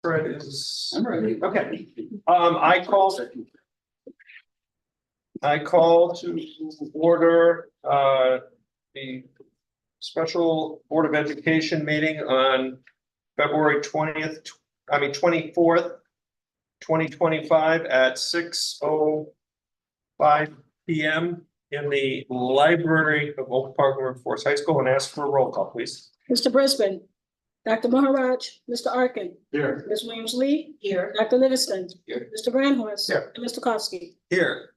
Fred is. I'm ready. Okay. I call to order the special Board of Education meeting on February 24th, 2025 at 6:05 p.m. in the library of Oak Park Workforce High School, and ask for a roll call, please. Mr. Brisbane, Dr. Maharaj, Mr. Arkin, Here. Ms. Williams-Lee, Here. Dr. Livingston, Here. Mr. Brandhorst, Here. and Mr. Kowski. Here.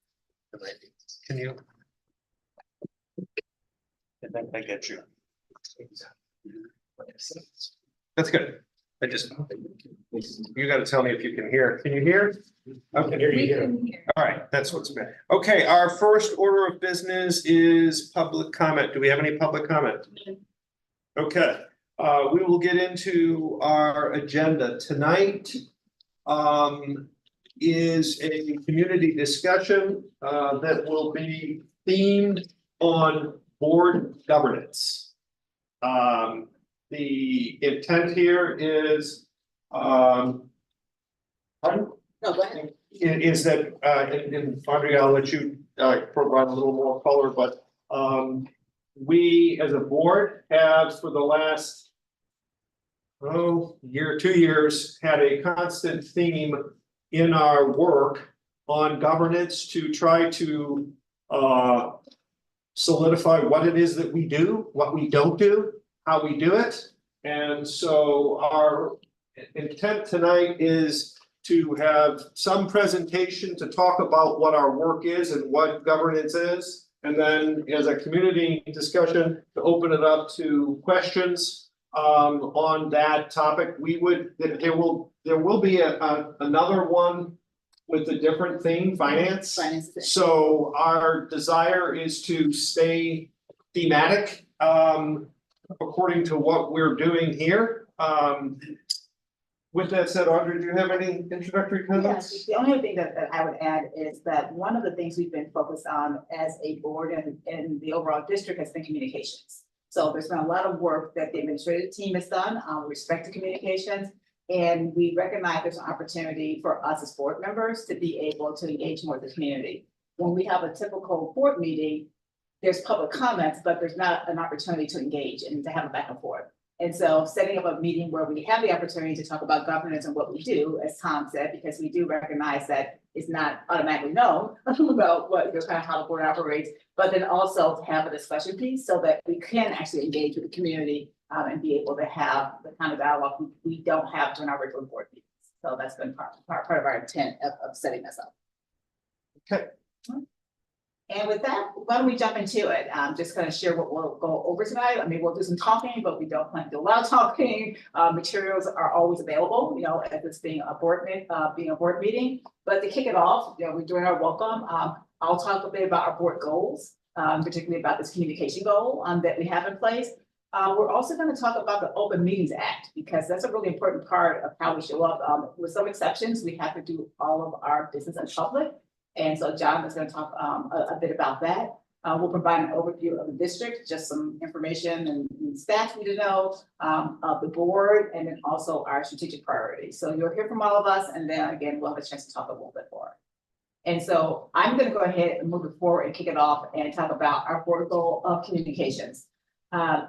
Can you? And then I get you. That's good. You gotta tell me if you can hear. Can you hear? I can hear you here. All right, that's what's been. Okay, our first order of business is public comment. Do we have any public comment? Okay, we will get into our agenda tonight. Is a community discussion that will be themed on board governance. The intent here is No, go ahead. is that and Audrey, I'll let you provide a little more color, but we as a board have for the last year, 2 years, had a constant theme in our work on governance to try to solidify what it is that we do, what we don't do, how we do it. And so our intent tonight is to have some presentation to talk about what our work is and what governance is. And then as a community discussion, to open it up to questions on that topic. There will be another one with a different theme, finance. So our desire is to stay thematic according to what we're doing here. With that said, Audrey, do you have any introductory comments? Yes, the only thing that I would add is that one of the things we've been focused on as a board and the overall district has been communications. So there's been a lot of work that the administrative team has done with respect to communications. And we recognize there's an opportunity for us as board members to be able to engage more with the community. When we have a typical board meeting, there's public comments, but there's not an opportunity to engage and to have a back and forth. And so setting up a meeting where we have the opportunity to talk about governance and what we do, as Tom said, because we do recognize that it's not automatically known about what, kind of how the board operates, but then also to have a discussion piece so that we can actually engage with the community and be able to have the kind of dialogue we don't have during our regular board meetings. So that's been part of our intent of setting this up. Okay. And with that, why don't we jump into it? Just kind of share what we'll go over tonight. I mean, we'll do some talking, but we don't plan to do a lot of talking. Materials are always available, as it's being a board meeting. But to kick it off, we're doing our welcome. I'll talk a bit about our board goals, particularly about this communication goal that we have in place. We're also going to talk about the Open Meetings Act, because that's a really important part of how we show up. With some exceptions, we have to do all of our business in public. And so John is going to talk a bit about that. We'll provide an overview of the district, just some information and stats we need to know of the board, and then also our strategic priorities. So you'll hear from all of us, and then again, we'll have a chance to talk a little bit more. And so I'm going to go ahead and move it forward and kick it off and talk about our board goal of communications.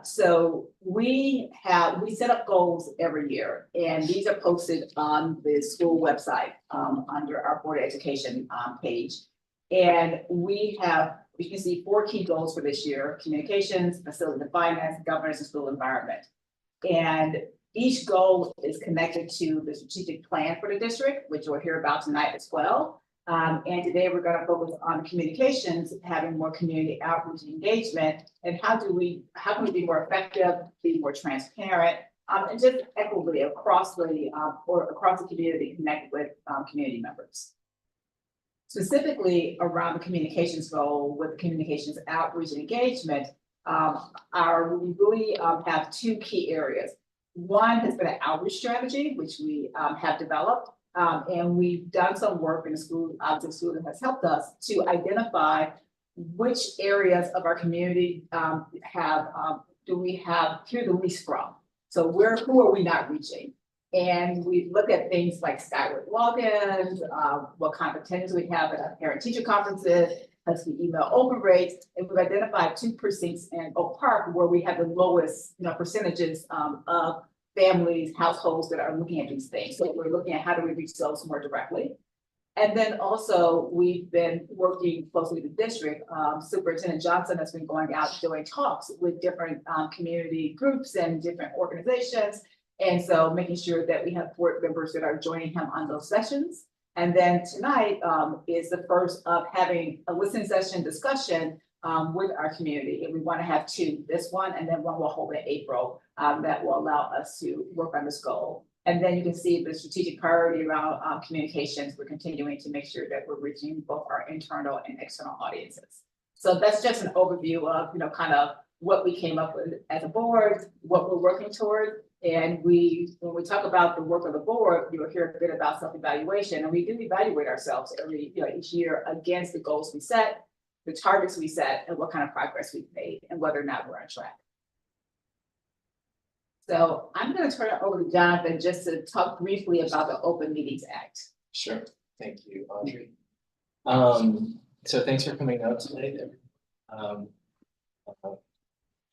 So we set up goals every year, and these are posted on the school website under our Board of Education page. And we have, you can see 4 key goals for this year: communications, facility and finance, governance, and school environment. And each goal is connected to the strategic plan for the district, which we'll hear about tonight as well. And today we're going to focus on communications, having more community outreach and engagement, and how can we be more effective, be more transparent, and just equitably across the community, connect with community members. Specifically around the communications goal with communications outreach and engagement, we really have 2 key areas. One has been an outreach strategy, which we have developed. And we've done some work in the school, the school that has helped us to identify which areas of our community do we hear the least from. So who are we not reaching? And we look at things like Skyward logins, what kind of attendance we have at our parent-teacher conferences, Husky email open rates, and we've identified 2 precincts in Oak Park where we have the lowest, percentages of families, households that are looking at these things. So we're looking at how do we reach those more directly. And then also, we've been working closely with the district. Superintendent Johnson has been going out doing talks with different community groups and different organizations. And so making sure that we have board members that are joining him on those sessions. And then tonight is the first of having a listening session discussion with our community. And we want to have 2, this one, and then one we'll hold in April that will allow us to work on this goal. And then you can see the strategic priority around communications. We're continuing to make sure that we're reaching both our internal and external audiences. So that's just an overview of, kind of what we came up with as a board, what we're working toward. And when we talk about the work of the board, you'll hear a bit about self-evaluation, and we do evaluate ourselves each year against the goals we set, the targets we set, and what kind of progress we've made, and whether or not we're on track. So I'm going to turn it over to Jonathan just to talk briefly about the Open Meetings Act. Sure, thank you, Audrey. So thanks for coming out today.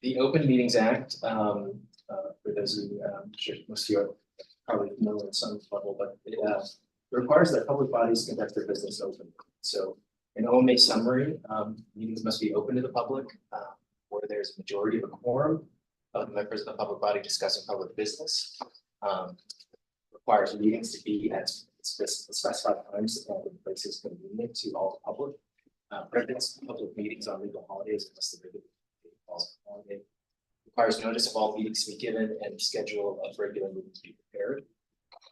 The Open Meetings Act, for those who, sure most of you are probably familiar at some level, but it requires that public bodies conduct their business openly. So in OMA summary, meetings must be open to the public, where there's a majority of a quorum of the members of the public body discussing public business. Requires meetings to be at specified times and in places convenient to all the public. Prohibits public meetings on legal holidays unless the regular falls on a holiday. Requires notice of all meetings to be given and schedule of regular meetings to be prepared.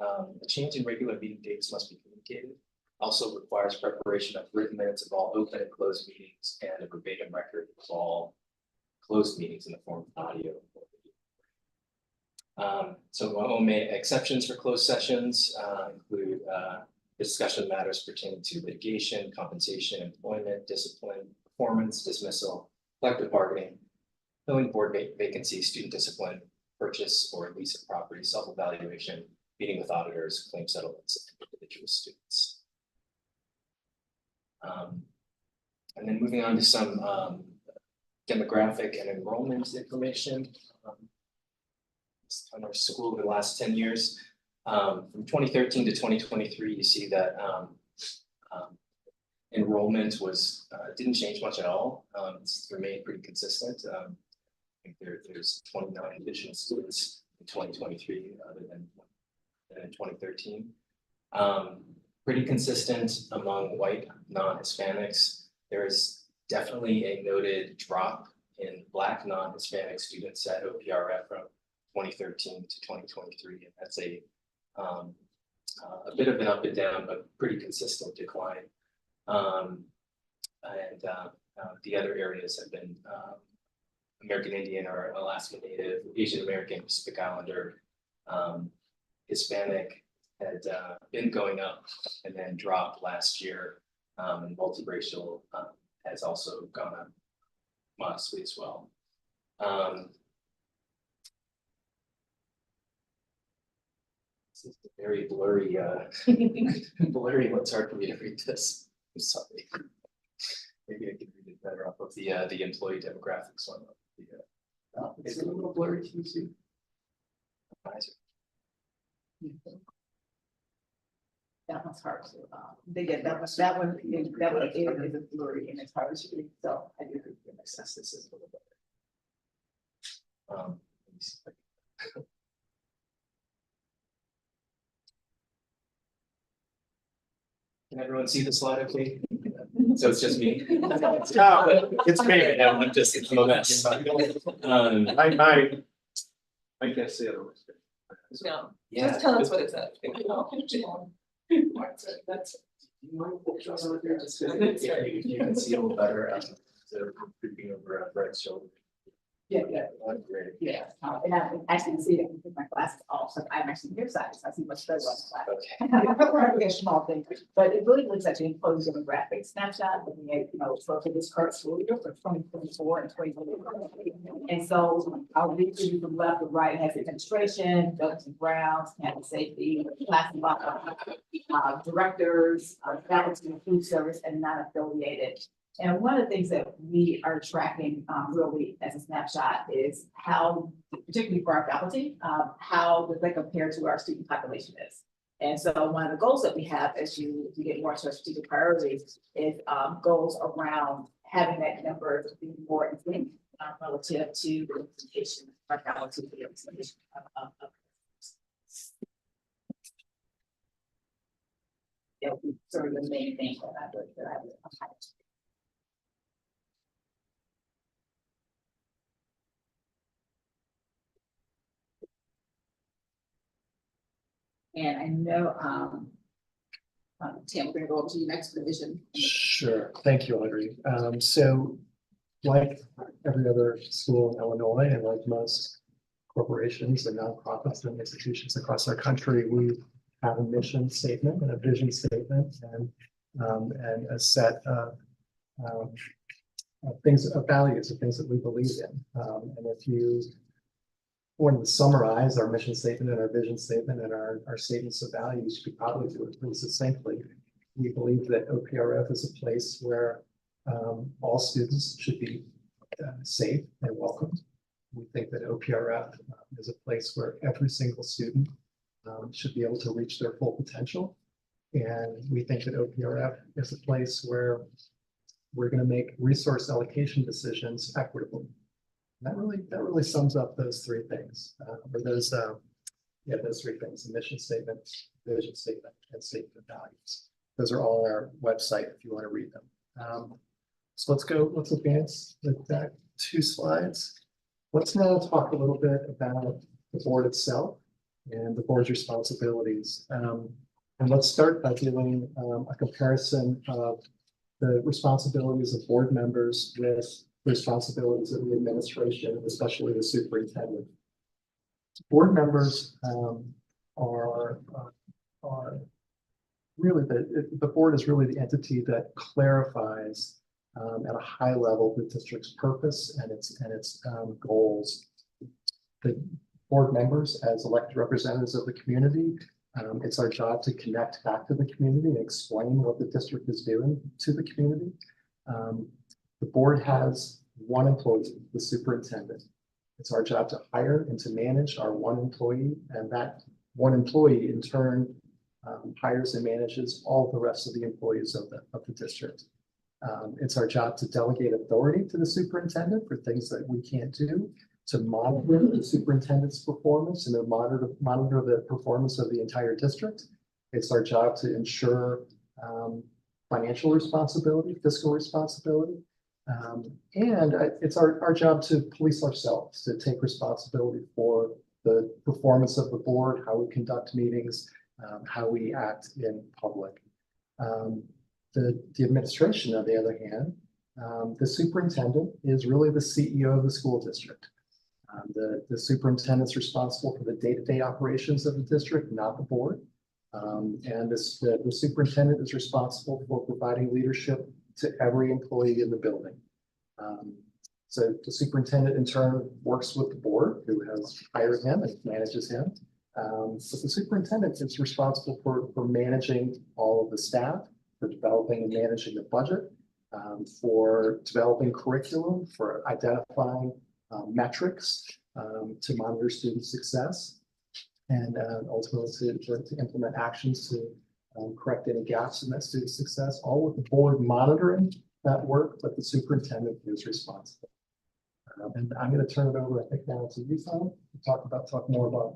A change in regular meeting dates must be communicated. Also requires preparation of written minutes of all open and closed meetings and a verbatim record of all closed meetings in the form of audio. So OMA exceptions for closed sessions include discussion of matters pertaining to litigation, compensation, employment, discipline, performance, dismissal, collective bargaining, filling board vacancies, student discipline, purchase or lease of property, self-evaluation, meeting with auditors, claim settlements, and individual students. And then moving on to some demographic and enrollment information on our school over the last 10 years. From 2013 to 2023, you see that enrollment was didn't change much at all. It's remained pretty consistent. I think there's 29 additional students in 2023 other than in 2013. Pretty consistent among white non-Hispanics. There is definitely a noted drop in Black non-Hispanic students at OPRF from 2013 to 2023, and that's a bit of an up and down, but pretty consistent decline. The other areas have been American Indian or Alaska Native, Asian American, Pacific Islander, Hispanic had been going up and then dropped last year, and multiracial has also gone up modestly as well. This is a very blurry, blurry. It's hard for me to read this. I'm sorry. Maybe I can read it better off of the employee demographics one. Is it a little blurry to you too? That one's hard to, that one is blurry and it's hard to read, so I do agree with you. Assess this is a little better. Let me see if I can. Can everyone see the slide okay? So it's just me? No, it's me. I'm just, it's a mess. I can't see it. No, Yeah. just tell us what it says. That's. You mind just over there, just if you can see a little better, so creeping over Brett's shoulder. Yeah, Great. yeah, and I actually see that with my glasses off, so I'm actually nearsighted, so I see much better on the Okay. glass. A small thing, but it really looks at the employee demographic snapshot, looking at, so for this current school year for 2024 and 2025. And so I'll read to you from left to right, it has administration, buildings and grounds, campus safety, class directors, faculty, food service, and non-affiliated. And one of the things that we are tracking really as a snapshot is how, particularly for our faculty, how does that compare to our student population is. And so one of the goals that we have as you get more into our strategic priorities is goals around having that number be more in sync relative to the representation of our faculty, the representation of sort of the main thing that I would highlight. And I know, Tim, we're gonna go over to your next division. Sure, thank you, Audrey. So like every other school in Illinois and like most corporations and nonprofits and institutions across our country, we have a mission statement and a vision statement and a set of things, of values, of things that we believe in. And if you wanted to summarize our mission statement and our vision statement and our statements of values, you could probably do it pretty succinctly. We believe that OPRF is a place where all students should be safe and welcomed. We think that OPRF is a place where every single student should be able to reach their full potential. And we think that OPRF is a place where we're going to make resource allocation decisions equitably. That really sums up those three things, or those three things: the mission statement, vision statement, and statement of values. Those are all on our website if you want to read them. So let's advance with that 2 slides. Let's now talk a little bit about the board itself and the board's responsibilities. And let's start by doing a comparison of the responsibilities of board members with responsibilities of the administration, especially the superintendent. Board members are really the board is really the entity that clarifies at a high level the district's purpose and its goals. The board members, as elected representatives of the community, it's our job to connect back to the community and explain what the district is doing to the community. The board has one employee, the superintendent. It's our job to hire and to manage our one employee, and that one employee in turn hires and manages all the rest of the employees of the district. It's our job to delegate authority to the superintendent for things that we can't do, to monitor the superintendent's performance and to monitor the performance of the entire district. It's our job to ensure financial responsibility, fiscal responsibility. And it's our job to police ourselves, to take responsibility for the performance of the board, how we conduct meetings, how we act in public. The administration, on the other hand, the superintendent is really the CEO of the school district. The superintendent's responsible for the day-to-day operations of the district, not the board. And the superintendent is responsible for providing leadership to every employee in the building. So the superintendent in turn works with the board, who has hired him and manages him. But the superintendent is responsible for managing all of the staff, for developing and managing the budget, for developing curriculum, for identifying metrics to monitor student success, and ultimately to implement actions to correct any gaps in that student success, all with the board monitoring that work, but the superintendent is responsible. And I'm going to turn it over, I think, now to you, Tom, to talk more about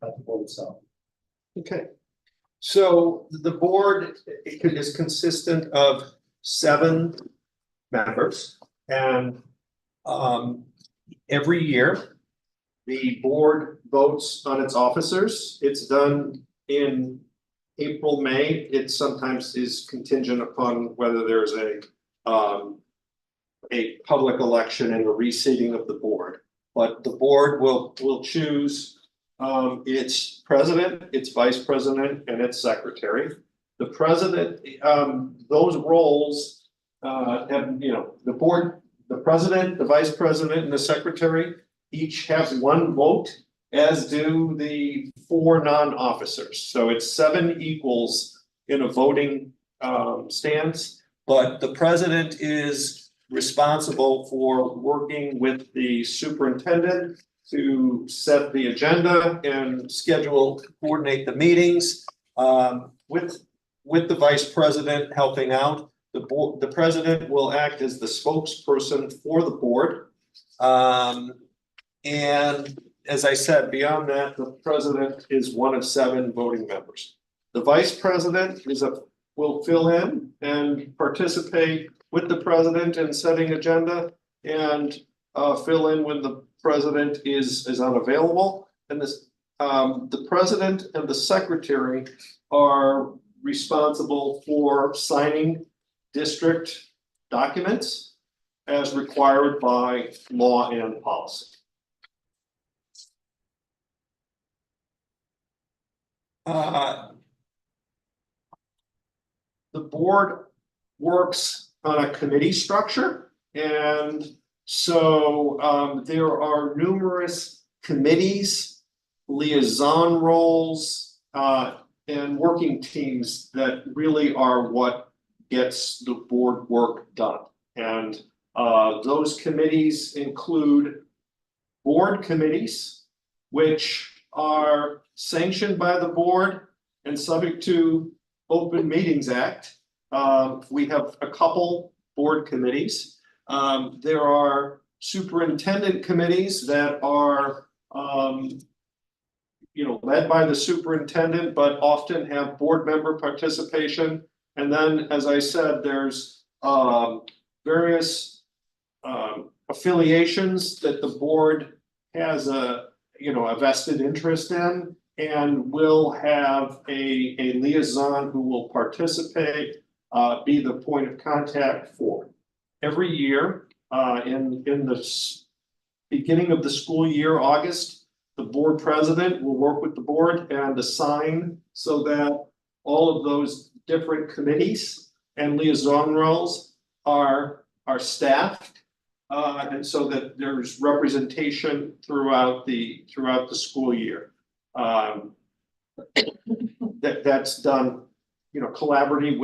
the board itself. Okay, so the board is consistent of 7 members, and every year the board votes on its officers. It's done in April, May. It sometimes is contingent upon whether there's a a public election and a reseating of the board. But the board will choose its president, its vice president, and its secretary. The president, those roles have, the board, the president, the vice president, and the secretary each have one vote, as do the 4 non-officers. So it's 7 equals in a voting stance, but the president is responsible for working with the superintendent to set the agenda and schedule, coordinate the meetings, with the vice president helping out. The president will act as the spokesperson for the board. And as I said, beyond that, the president is one of 7 voting members. The vice president will fill in and participate with the president in setting agenda and fill in when the president is unavailable. And the president and the secretary are responsible for signing district documents as required by law and policy. The board works on a committee structure, and so there are numerous committees, liaison roles, and working teams that really are what gets the board work done. And those committees include board committees, which are sanctioned by the board and subject to Open Meetings Act. We have a couple board committees. There are superintendent committees that are led by the superintendent, but often have board member participation. And then, as I said, there's various affiliations that the board has a vested interest in, and will have a liaison who will participate, be the point of contact for. Every year, in the beginning of the school year, August, the board president will work with the board and assign so that all of those different committees and liaison roles are staffed, and so that there's representation throughout the school year. That's done, collaboratively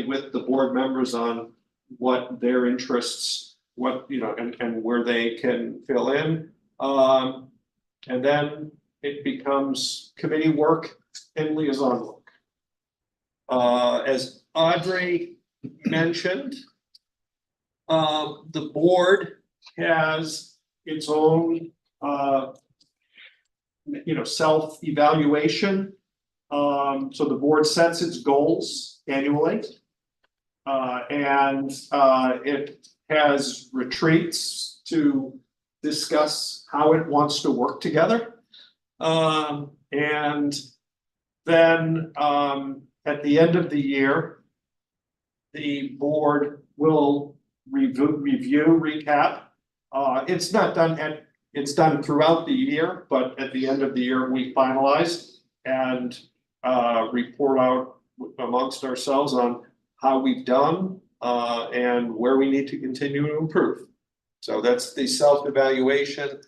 with the board members on what their interests, and where they can fill in. And then it becomes committee work and liaison work. As Audrey mentioned, the board has its own self-evaluation. So the board sets its goals annually. And it has retreats to discuss how it wants to work together. And then at the end of the year, the board will review, recap. It's not done it's done throughout the year, but at the end of the year, we finalize and report out amongst ourselves on how we've done and where we need to continue to improve. So that's the self-evaluation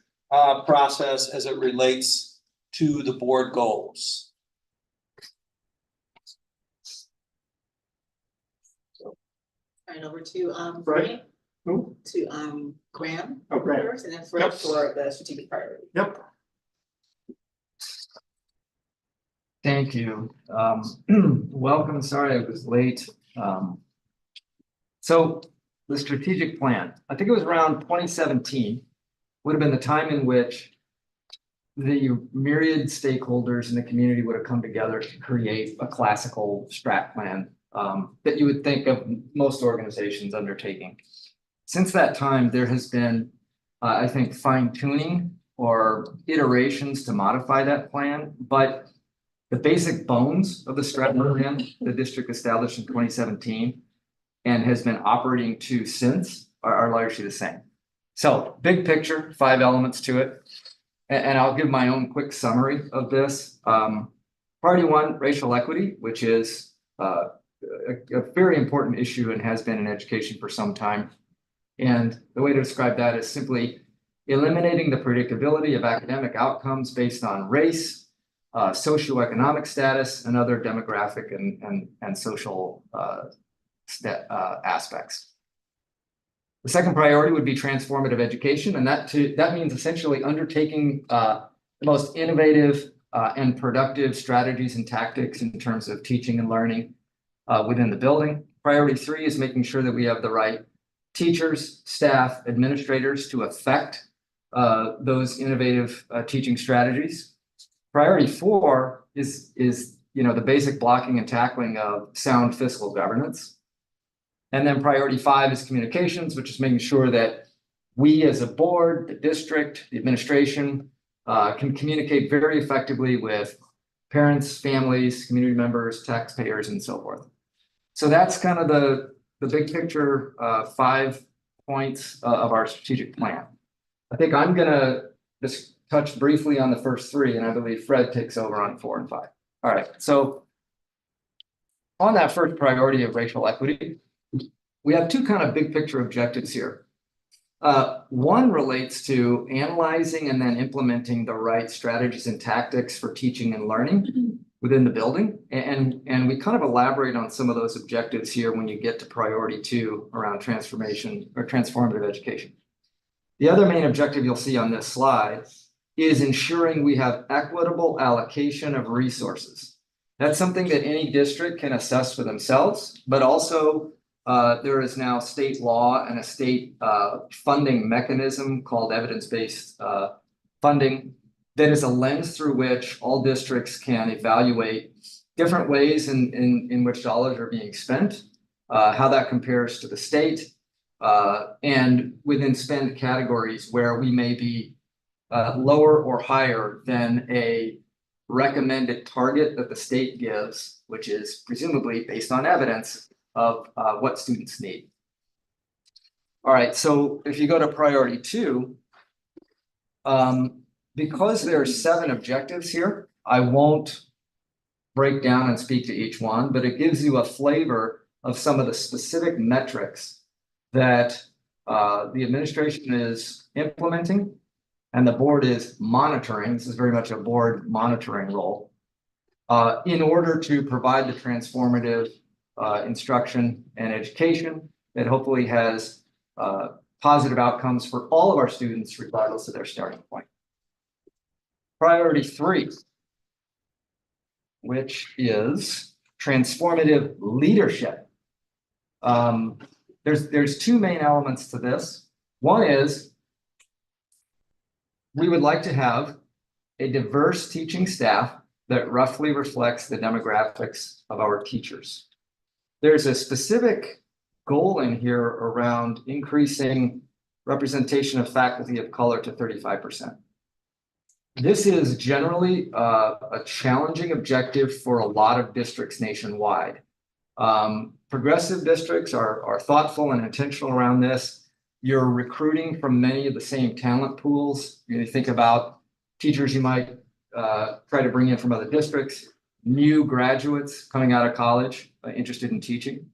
process as it relates to the board goals. Turn over to Right. Who? to Graham Oh, Graham. first, and then Fred Yep. for the strategic priority. Yep. Thank you. Welcome, sorry I was late. So the strategic plan, I think it was around 2017, would have been the time in which the myriad stakeholders in the community would have come together to create a classical strat plan that you would think of most organizations undertaking. Since that time, there has been, I think, fine tuning or iterations to modify that plan, but the basic bones of the strat plan the district established in 2017 and has been operating to since are largely the same. So big picture, 5 elements to it. And I'll give my own quick summary of this. Priority 1, racial equity, which is a very important issue and has been in education for some time. And the way to describe that is simply eliminating the predictability of academic outcomes based on race, socioeconomic status, and other demographic and social aspects. The second priority would be transformative education, and that means essentially undertaking the most innovative and productive strategies and tactics in terms of teaching and learning within the building. Priority 3 is making sure that we have the right teachers, staff, administrators to affect those innovative teaching strategies. Priority 4 is the basic blocking and tackling of sound fiscal governance. And then priority 5 is communications, which is making sure that we as a board, the district, the administration can communicate very effectively with parents, families, community members, taxpayers, and so forth. So that's kind of the big picture 5 points of our strategic plan. I think I'm gonna just touch briefly on the first 3, and I believe Fred takes over on 4 and 5. All right, so on that first priority of racial equity, we have 2 kind of big picture objectives here. One relates to analyzing and then implementing the right strategies and tactics for teaching and learning within the building. And we kind of elaborate on some of those objectives here when you get to priority 2 around transformation or transformative education. The other main objective you'll see on this slide is ensuring we have equitable allocation of resources. That's something that any district can assess for themselves, but also there is now state law and a state funding mechanism called evidence-based funding that is a lens through which all districts can evaluate different ways in which dollars are being spent, how that compares to the state, and within spend categories where we may be lower or higher than a recommended target that the state gives, which is presumably based on evidence of what students need. All right, so if you go to priority 2, because there are 7 objectives here, I won't break down and speak to each one, but it gives you a flavor of some of the specific metrics that the administration is implementing and the board is monitoring. This is very much a board monitoring role in order to provide the transformative instruction and education that hopefully has positive outcomes for all of our students, regardless of their starting point. Priority 3, which is transformative leadership. There's 2 main elements to this. One is we would like to have a diverse teaching staff that roughly reflects the demographics of our teachers. There's a specific goal in here around increasing representation of faculty of color to 35%. This is generally a challenging objective for a lot of districts nationwide. Progressive districts are thoughtful and intentional around this. You're recruiting from many of the same talent pools. You think about teachers you might try to bring in from other districts, new graduates coming out of college interested in teaching.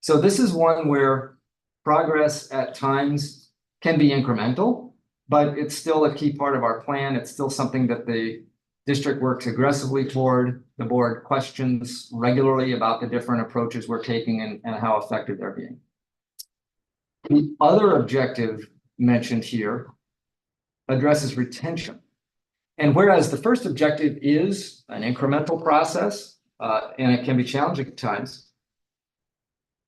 So this is one where progress at times can be incremental, but it's still a key part of our plan. It's still something that the district works aggressively toward. The board questions regularly about the different approaches we're taking and how effective they're being. The other objective mentioned here addresses retention. And whereas the first objective is an incremental process, and it can be challenging at times,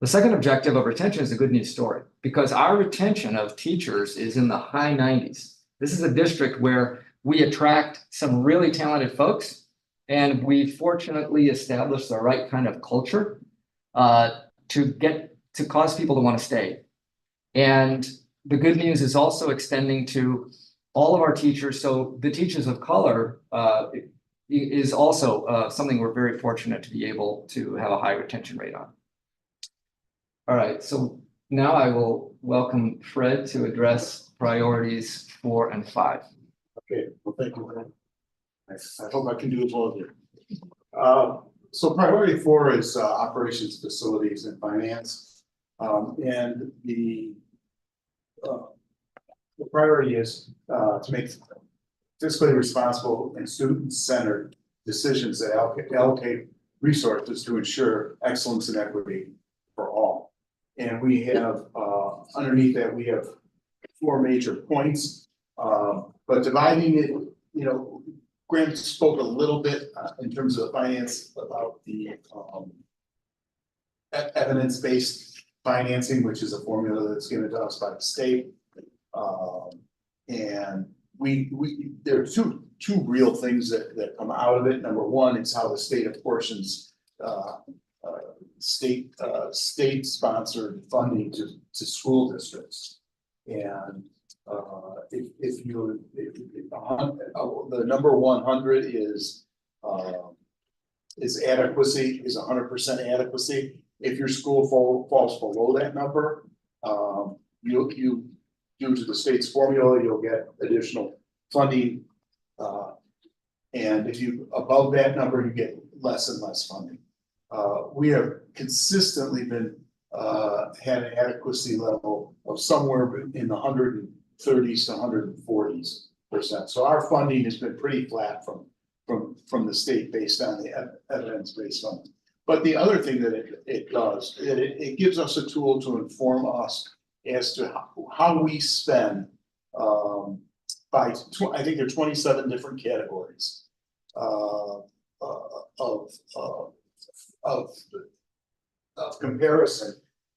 the second objective of retention is a good news story because our retention of teachers is in the high 90s. This is a district where we attract some really talented folks, and we fortunately established the right kind of culture to cause people to want to stay. And the good news is also extending to all of our teachers. So the teachers of color is also something we're very fortunate to be able to have a high retention rate on. All right, so now I will welcome Fred to address priorities 4 and 5. Okay, well, thank you, Lynn. I hope I can do as well as you. So priority 4 is operations, facilities and finance. And the priority is to make fiscally responsible and student-centered decisions that allocate resources to ensure excellence and equity for all. And we have underneath that, we have 4 major points, but dividing it, you know, Graham spoke a little bit in terms of finance about the evidence-based financing, which is a formula that's given to us by the state. And there are two real things that come out of it. Number one, it's how the state apportions state-sponsored funding to school districts. And the number 100 is adequacy, is 100% adequacy. If your school falls below that number, you due to the state's formula, you'll get additional funding. And if you above that number, you get less and less funding. We have consistently been had an adequacy level of somewhere in the 130s to 140s%. So our funding has been pretty flat from the state based on the evidence-based funding. But the other thing that it does, it gives us a tool to inform us as to how we spend I think there are 27 different categories of comparison,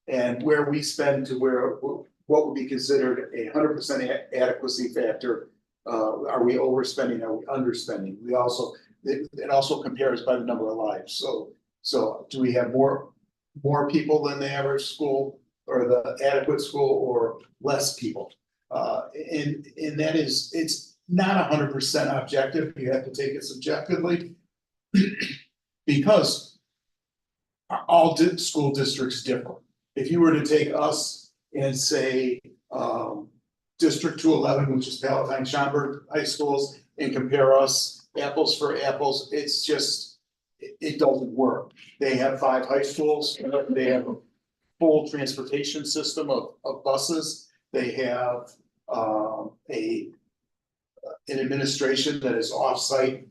and where we spend to what would be considered 100% adequacy factor. Are we overspending? Are we underspending? It also compares by the number of lives. So do we have more people than the average school or the adequate school, or less people? And that is, it's not 100% objective. You have to take it subjectively because all school districts differ. If you were to take us and say District 211, which is Palatine Schaumburg High Schools, and compare us apples for apples, it's just, it doesn't work. They have 5 high schools. They have a full transportation system of buses. They have an administration that is off-site.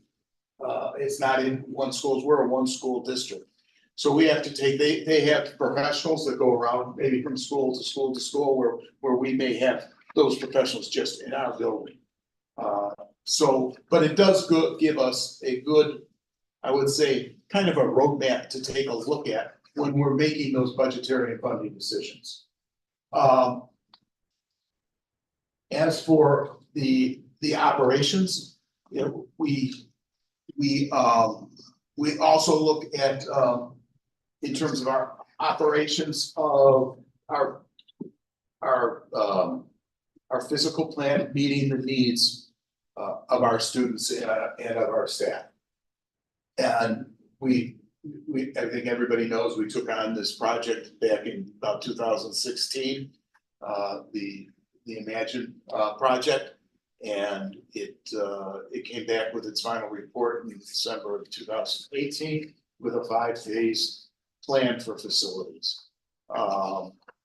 It's not in one schools. We're a 1 school district. So we have to take, they have professionals that go around maybe from school to school to school where we may have those professionals just in our building. But it does give us a good, I would say, kind of a roadmap to take a look at when we're making those budgetary and funding decisions. As for the operations, you know, we also look at in terms of our operations of our physical plant meeting the needs of our students and of our staff. And I think everybody knows we took on this project back in about 2016, the Imagine project, and it came back with its final report in December of 2018 with a 5-phase plan for facilities.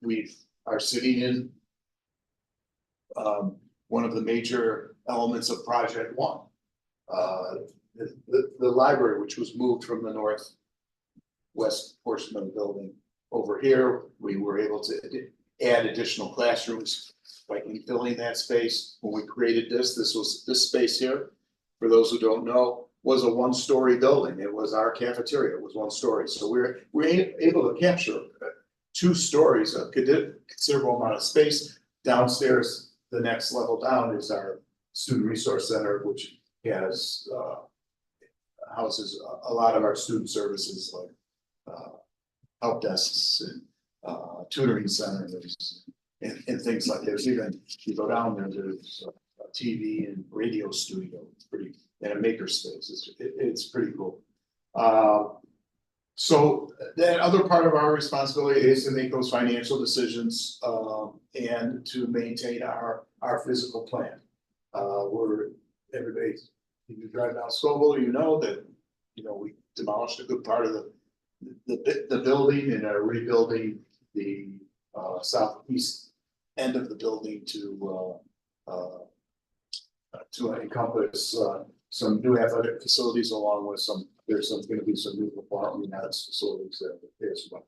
We are sitting in one of the major elements of Project 1, the library, which was moved from the northwest portion of the building over here. We were able to add additional classrooms by infilling that space. When we created this space here, for those who don't know, was a 1-story building. It was our cafeteria. It was 1 story. So we're able to capture 2 stories, a considerable amount of space. Downstairs, the next level down is our student resource center, which has houses a lot of our student services like help desks and tutoring centers and things like this. Even if you go down there, there's a TV and radio studio. It's pretty, and a maker space. It's pretty cool. So that other part of our responsibility is to make those financial decisions, and to maintain our physical plan. Everybody, if you drive down Scoville, you know that, we demolished a good part of the building and are rebuilding the southeast end of the building to encompass some new athletic facilities along with there's gonna be some new performing arts facilities there as well.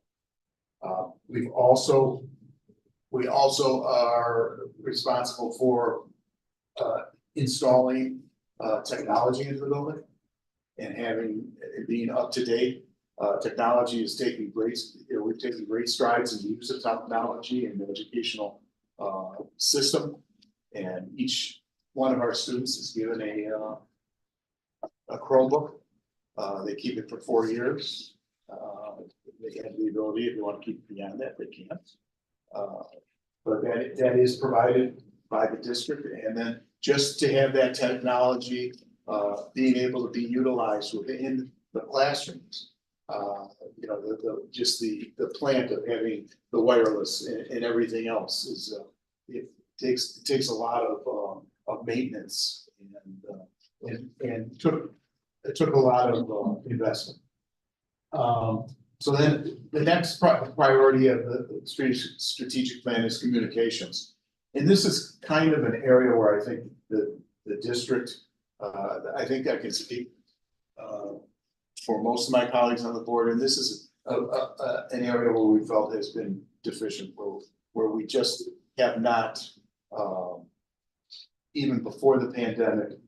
We also are responsible for installing technology into the building and it being up to date. Technology is taking we've taken great strides in the use of technology in the educational system. And each one of our students is given a Chromebook. They keep it for 4 years. They have the ability, if they want to keep it beyond that, they can. But that is provided by the district, and then just to have that technology being able to be utilized within the classrooms. Just the plant of having the wireless and everything else is it takes a lot of maintenance and took a lot of investment. So then the next priority of the strategic plan is communications. And this is kind of an area where I think the district, I think I can speak for most of my colleagues on the board, and this is an area where we felt has been deficient, where we just have not, even before the pandemic,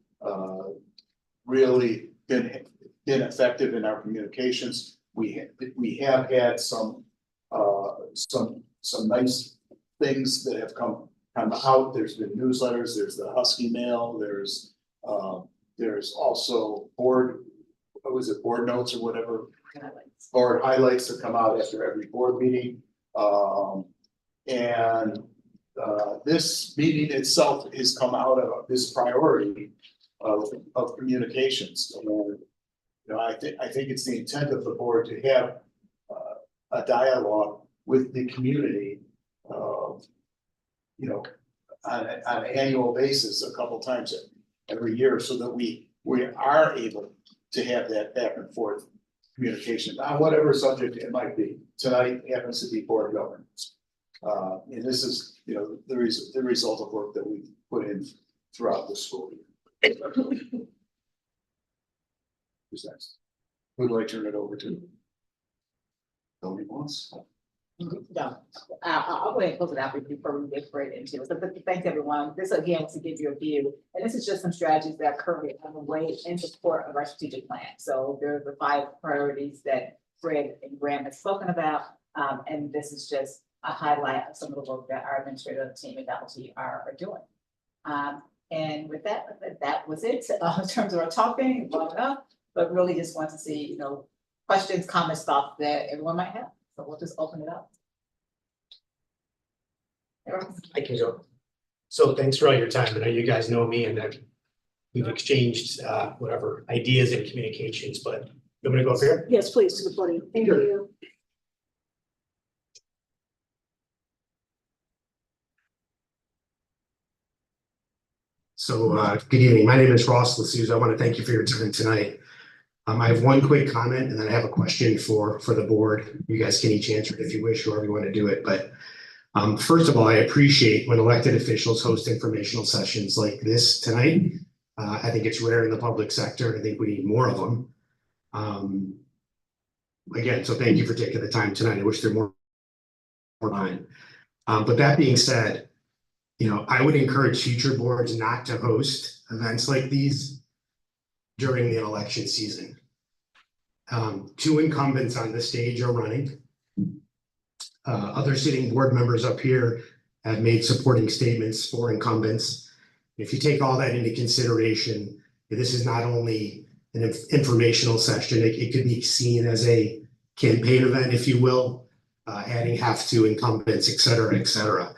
really been effective in our communications. We have had some nice things that have come out. There's been newsletters, there's the Husky Mail, there's also board notes or whatever, board highlights that come out after every board meeting. This meeting itself has come out of this priority of communications. And, I think it's the intent of the board to have a dialogue with the community, on an annual basis, a couple times every year, so that we are able to have that back and forth communication on whatever subject it might be. Tonight happens to be board governance. And this is, the result of work that we put in throughout the school year. Who's next? Who do I turn it over to? Nobody wants? No, I'll go ahead and close it out before we get right into it. So thanks everyone. This again is to give you a view, and this is just some strategies that are currently underway in support of our strategic plan. So there are the 5 priorities that Fred and Graham have spoken about, and this is just a highlight of some of the work that our administrative team at faculty are doing. And with that was it in terms of our talking, blowing up, but really just want to see, questions, comments, thoughts that everyone might have. So we'll just open it up. I can go. So thanks for all your time. I know you guys know me and that we've exchanged whatever ideas and communications, but you want me to go up here? Yes, please, to the podium. Thank Sure. you. So good evening. My name is Ross Lasouza. I want to thank you for your time tonight. I have one quick comment and then I have a question for the board. You guys can each answer it if you wish, however you want to do it. But first of all, I appreciate when elected officials host informational sessions like this tonight. I think it's rare in the public sector. I think we need more of them. Again, so thank you for taking the time tonight. I wish there were more time. But that being said, I would encourage future boards not to host events like these during the election season. 2 incumbents on the stage are running. Other sitting board members up here have made supporting statements for incumbents. If you take all that into consideration, this is not only an informational session, it could be seen as a campaign event, if you will, adding half to incumbents, et cetera, et cetera.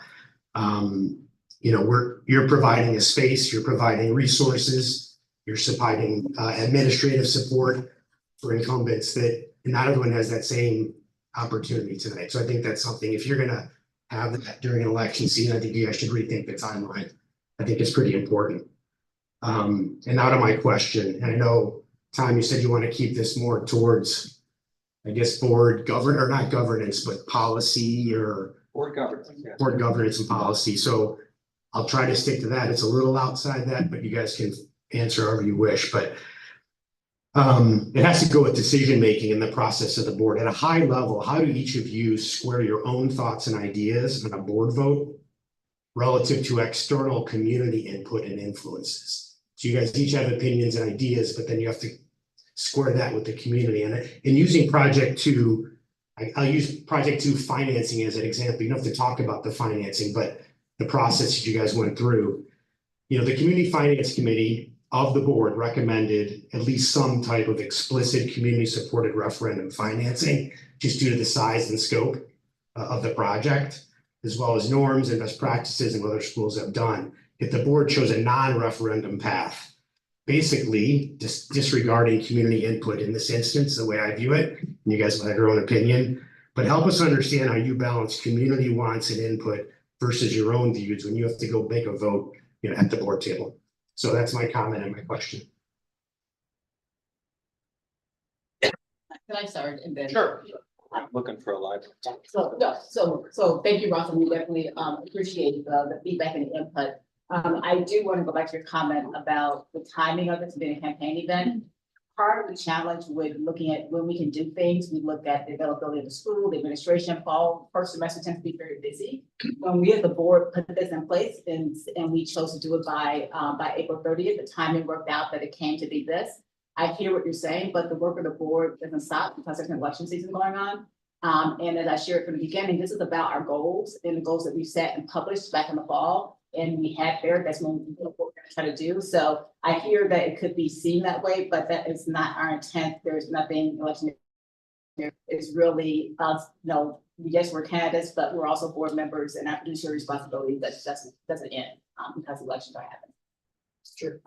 You're providing a space, you're providing resources, you're providing administrative support for incumbents that And not everyone has that same opportunity tonight. So I think that's something, if you're gonna have that during an election season, I think you guys should rethink the timeline. I think it's pretty important. And now to my question, and I know, Tom, you said you want to keep this more towards, I guess, board govern, or not governance, but policy or Board governance, yeah. board governance and policy. So I'll try to stick to that. It's a little outside that, but you guys can answer however you wish, but it has to go with decision-making in the process of the board. At a high level, how do each of you square your own thoughts and ideas on a board vote relative to external community input and influences? So you guys each have opinions and ideas, but then you have to square that with the community. And in using Project 2, I'll use Project 2 financing as an example. You don't have to talk about the financing, but the process that you guys went through. You know, the Community Finance Committee of the board recommended at least some type of explicit community-supported referendum financing, just due to the size and scope of the project, as well as norms and best practices and what other schools have done. If the board chose a non-referendum path, basically just disregarding community input in this instance, the way I view it, and you guys will have your own opinion, but help us understand how you balance community wants and input versus your own views when you have to go make a vote, you know, at the board table. So that's my comment and my question. Can I start and then? Sure. I'm looking for a live. So, no, so thank you, Ross, and we definitely appreciate the feedback and the input. I do want to go back to your comment about the timing of this being a campaign event. Part of the challenge with looking at when we can do things, we look at the availability of the school, the administration. Fall first semester tends to be very busy. When we as the board put this in place and we chose to do it by April 30th, the timing worked out that it came to be this. I hear what you're saying, but the work of the board doesn't stop because there's an election season going on. And as I shared from the beginning, this is about our goals and the goals that we set and published back in the fall. And we had there, that's when we what we're gonna try to do. So I hear that it could be seen that way, but that is not our intent. There's nothing election. It's really us, you know, yes, we're candidates, but we're also board members, and our fiduciary responsibility that doesn't end because elections are happening. It's true.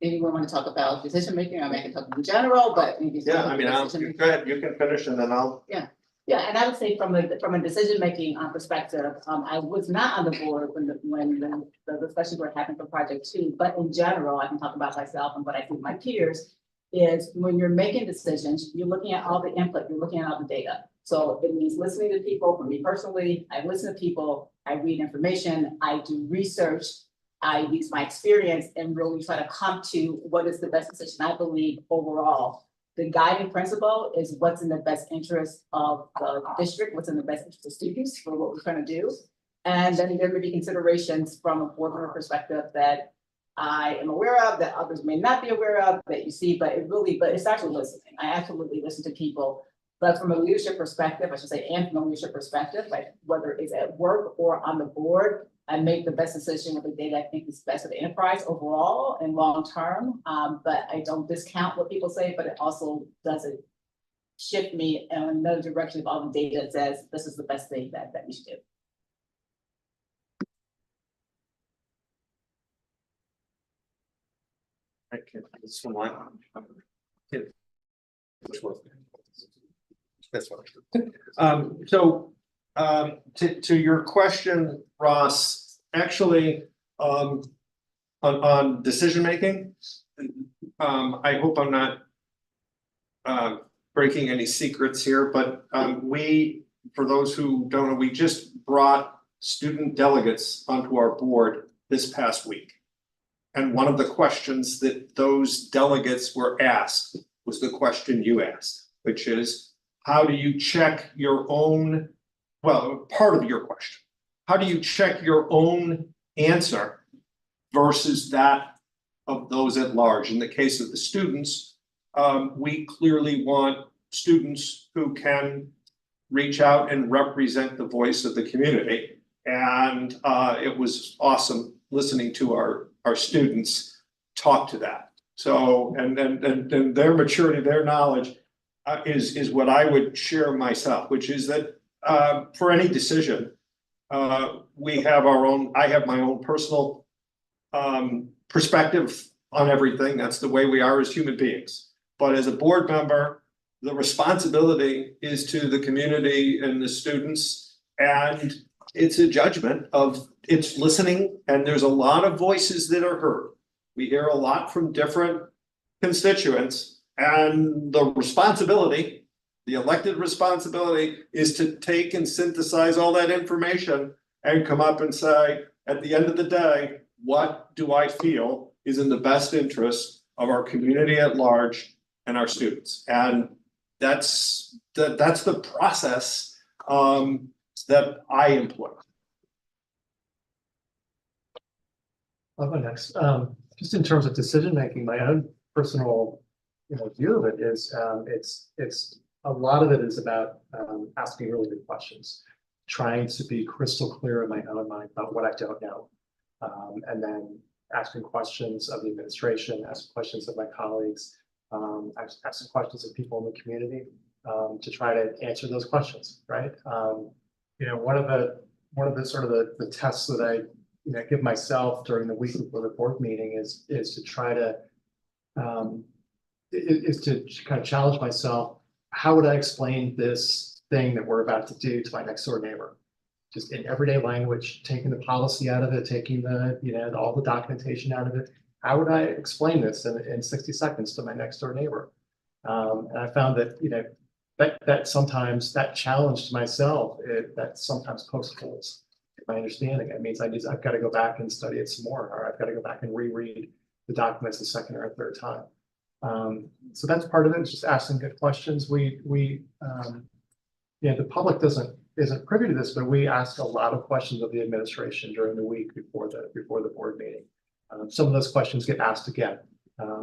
Anyone want to talk about decision making? I mean, I can talk in general, but maybe. Yeah, I mean, go ahead, you can finish and then I'll. Yeah, and I would say from a decision-making perspective, I was not on the board when the discussions were happening for Project 2, but in general, I can talk about myself and what I do with my peers, is when you're making decisions, you're looking at all the input, you're looking at all the data. So it means listening to people. For me personally, I listen to people, I read information, I do research, I use my experience and really try to come to what is the best decision I believe overall. The guiding principle is what's in the best interest of the district, what's in the best interest of students for what we're trying to do. And then there may be considerations from a board member perspective that I am aware of, that others may not be aware of, that you see, but it's actually listening. I absolutely listen to people. But from a leadership perspective, I should say, and from a leadership perspective, like whether it's at work or on the board, I make the best decision with the data I think is best for the enterprise overall and long term. But I don't discount what people say, but it also doesn't shift me in another direction of all the data that says this is the best thing that we should do. Okay, this one. Which one? This one. To your question, Ross, actually, on decision-making, I hope I'm not breaking any secrets here, but for those who don't know, we just brought student delegates onto our board this past week. And one of the questions that those delegates were asked was the question you asked, which is, how do you check your own, well, part of your question, how do you check your own answer versus that of those at large? In the case of the students, we clearly want students who can reach out and represent the voice of the community. And it was awesome listening to our students talk to that. So, and their maturity, their knowledge is what I would share myself, which is that for any decision, we have our own, I have my own personal perspective on everything. That's the way we are as human beings. But as a board member, the responsibility is to the community and the students. And it's a judgment of, it's listening, and there's a lot of voices that are heard. We hear a lot from different constituents, and the responsibility, the elected responsibility, is to take and synthesize all that information and come up and say, at the end of the day, what do I feel is in the best interest of our community at large and our students? And that's the process that I employ. I'll go next. Just in terms of decision making, my own personal, view of it is, it's a lot of it is about asking really good questions, trying to be crystal clear in my own mind about what I don't know, and then asking questions of the administration, asking questions of my colleagues, asking questions of people in the community, to try to answer those questions, right? One of the sort of the tests that I give myself during the week before the board meeting is to try to is to kind of challenge myself. How would I explain this thing that we're about to do to my next door neighbor? Just in everyday language, taking the policy out of it, taking the, all the documentation out of it. How would I explain this in 60 seconds to my next door neighbor? And I found that, that sometimes that challenge to myself, that sometimes pokes holes in my understanding. It means I've got to go back and study it some more, or I've got to go back and reread the documents a second or a third time. So that's part of it. It's just asking good questions. The public isn't privy to this, but we ask a lot of questions of the administration during the week before the board meeting. Some of those questions get asked again,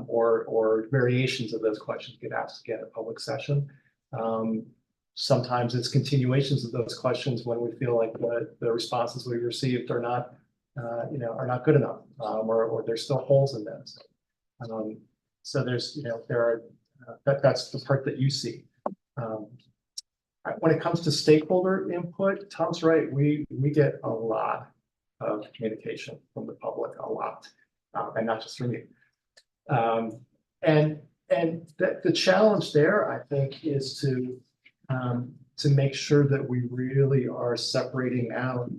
or variations of those questions get asked again at public session. Sometimes it's continuations of those questions when we feel like the responses we received are not good enough, or there's still holes in them. So there's, that's the part that you see. When it comes to stakeholder input, Tom's right. We get a lot of communication from the public, a lot, and not just from you. And the challenge there, I think, is to make sure that we really are separating out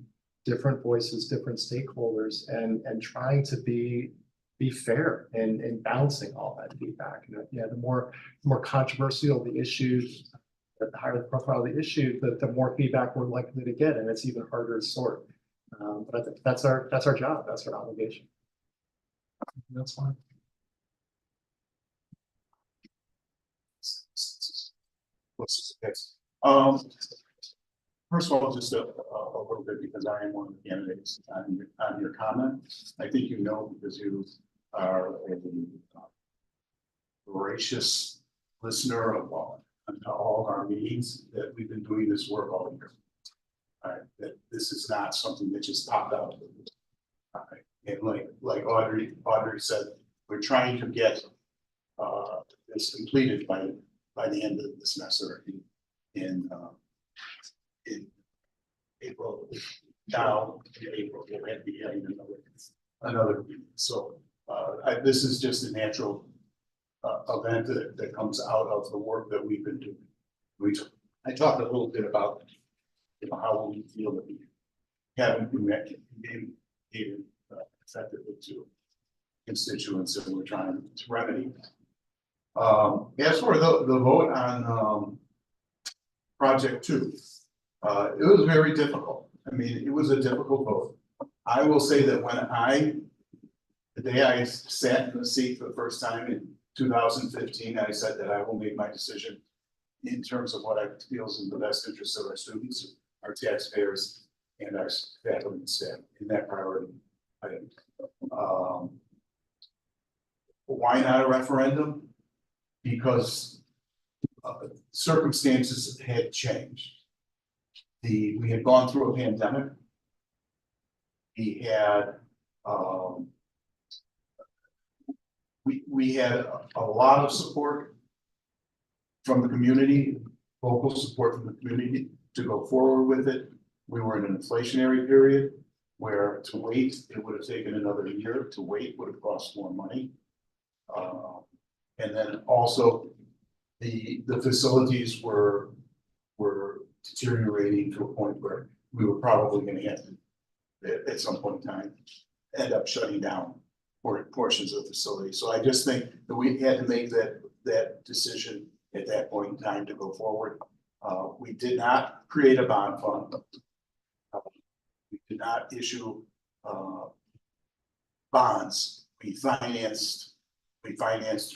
different voices, different stakeholders, and trying to be fair and balancing all that feedback. The more controversial the issue, the higher the profile of the issue, the more feedback we're likely to get, and it's even harder to sort. But I think that's our job, that's our obligation. That's fine. First of all, just a little bit, because I am one of the candidates on your comment. I think because you are a voracious listener of all of our meetings, that we've been doing this work all year. All right, that this is not something that just popped out. All right. And like Audrey said, we're trying to get this completed by the end of the semester in April. Now in April, we'll have to be having another meeting. So this is just a natural event that comes out of the work that we've been doing. I talked a little bit about how we feel that we haven't been effectively to constituents, and we're trying to remedy. As for the vote on project 2, it was very difficult. I mean, it was a difficult vote. I will say that the day I sat in the seat for the first time in 2015, I said that I will make my decision in terms of what I feel is in the best interest of our students, our taxpayers, and our faculty and staff in that priority item. Why not a referendum? Because circumstances had changed. We had gone through a pandemic. We had we had a lot of support from the community, vocal support from the community to go forward with it. We were in an inflationary period where to wait, it would have taken another year. To wait would have cost more money. And then also the facilities were deteriorating to a point where we were probably gonna have to, at some point in time, end up shutting down portions of the facility. So I just think that we had to make that decision at that point in time to go forward. We did not create a bond fund. We did not issue bonds. We financed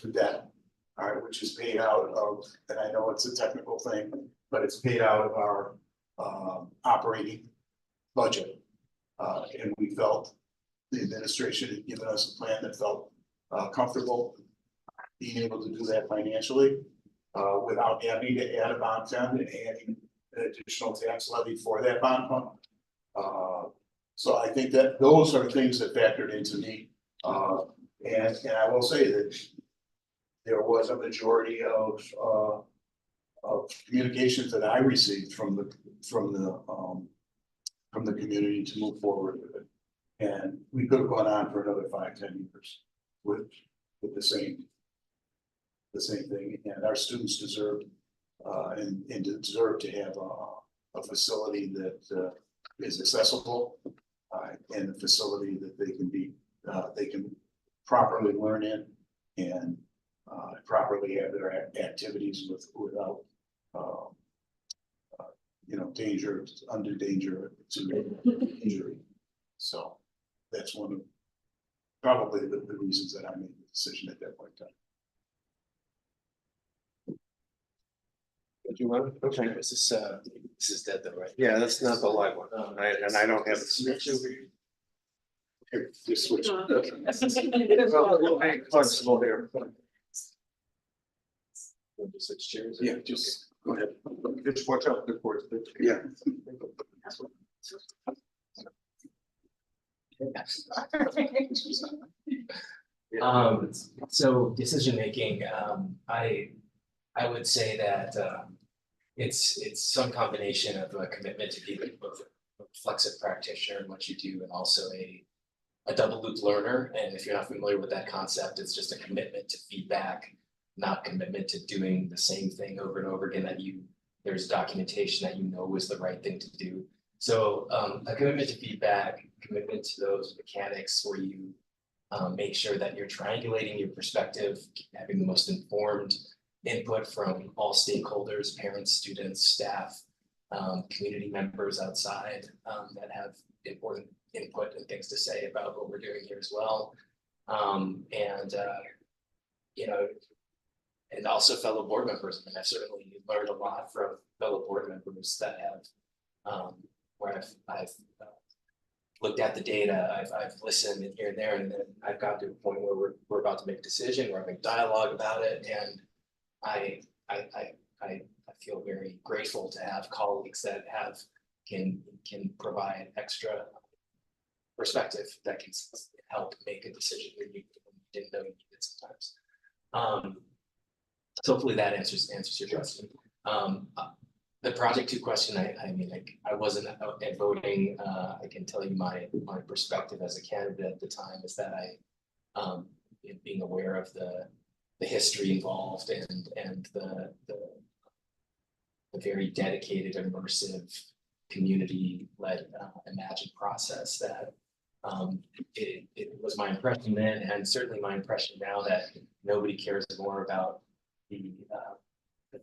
through debt, all right, which is paid out of, and I know it's a technical thing, but it's paid out of our operating budget. And we felt the administration had given us a plan that felt comfortable being able to do that financially without having to add a bond fund and adding an additional tax levy for that bond fund. So I think that those are things that factored into me. And I will say that there was a majority of communications that I received from the community to move forward with it. And we could have gone on for another 5-10 years with the same thing. And our students deserve and deserve to have a facility that is accessible and a facility that they can properly learn in and properly have their activities without undue danger to injury. So that's one of probably the reasons that I made the decision at that point in time. Do you want it? Okay. This is dead though, right? Yeah, that's not the live one. And I don't have it. Here, just switch. We'll hang flexible here. Switch chairs. Yeah, just go ahead. Just watch out the cords. Yeah. So decision making, I would say that it's some combination of a commitment to be both a flexible practitioner in what you do and also a double loop learner. And if you're not familiar with that concept, it's just a commitment to feedback, not commitment to doing the same thing over and over again that there's documentation that you know was the right thing to do. So a commitment to feedback, commitment to those mechanics where you make sure that you're triangulating your perspective, having the most informed input from all stakeholders, parents, students, staff, community members outside that have important input and things to say about what we're doing here as well. And also fellow board members. I mean, I've certainly learned a lot from fellow board members that have, where I've looked at the data, I've listened here and there, and then I've got to a point where we're about to make a decision, we're having dialogue about it, and I feel very grateful to have colleagues that can provide extra perspective that can help make a decision that you didn't know you needed sometimes. So hopefully that answers your question. The project 2 question, I wasn't out at voting. I can tell you my perspective as a candidate at the time is that being aware of the history involved and the very dedicated, immersive, community-led imagined process that it was my impression then, and certainly my impression now, that nobody cares more about the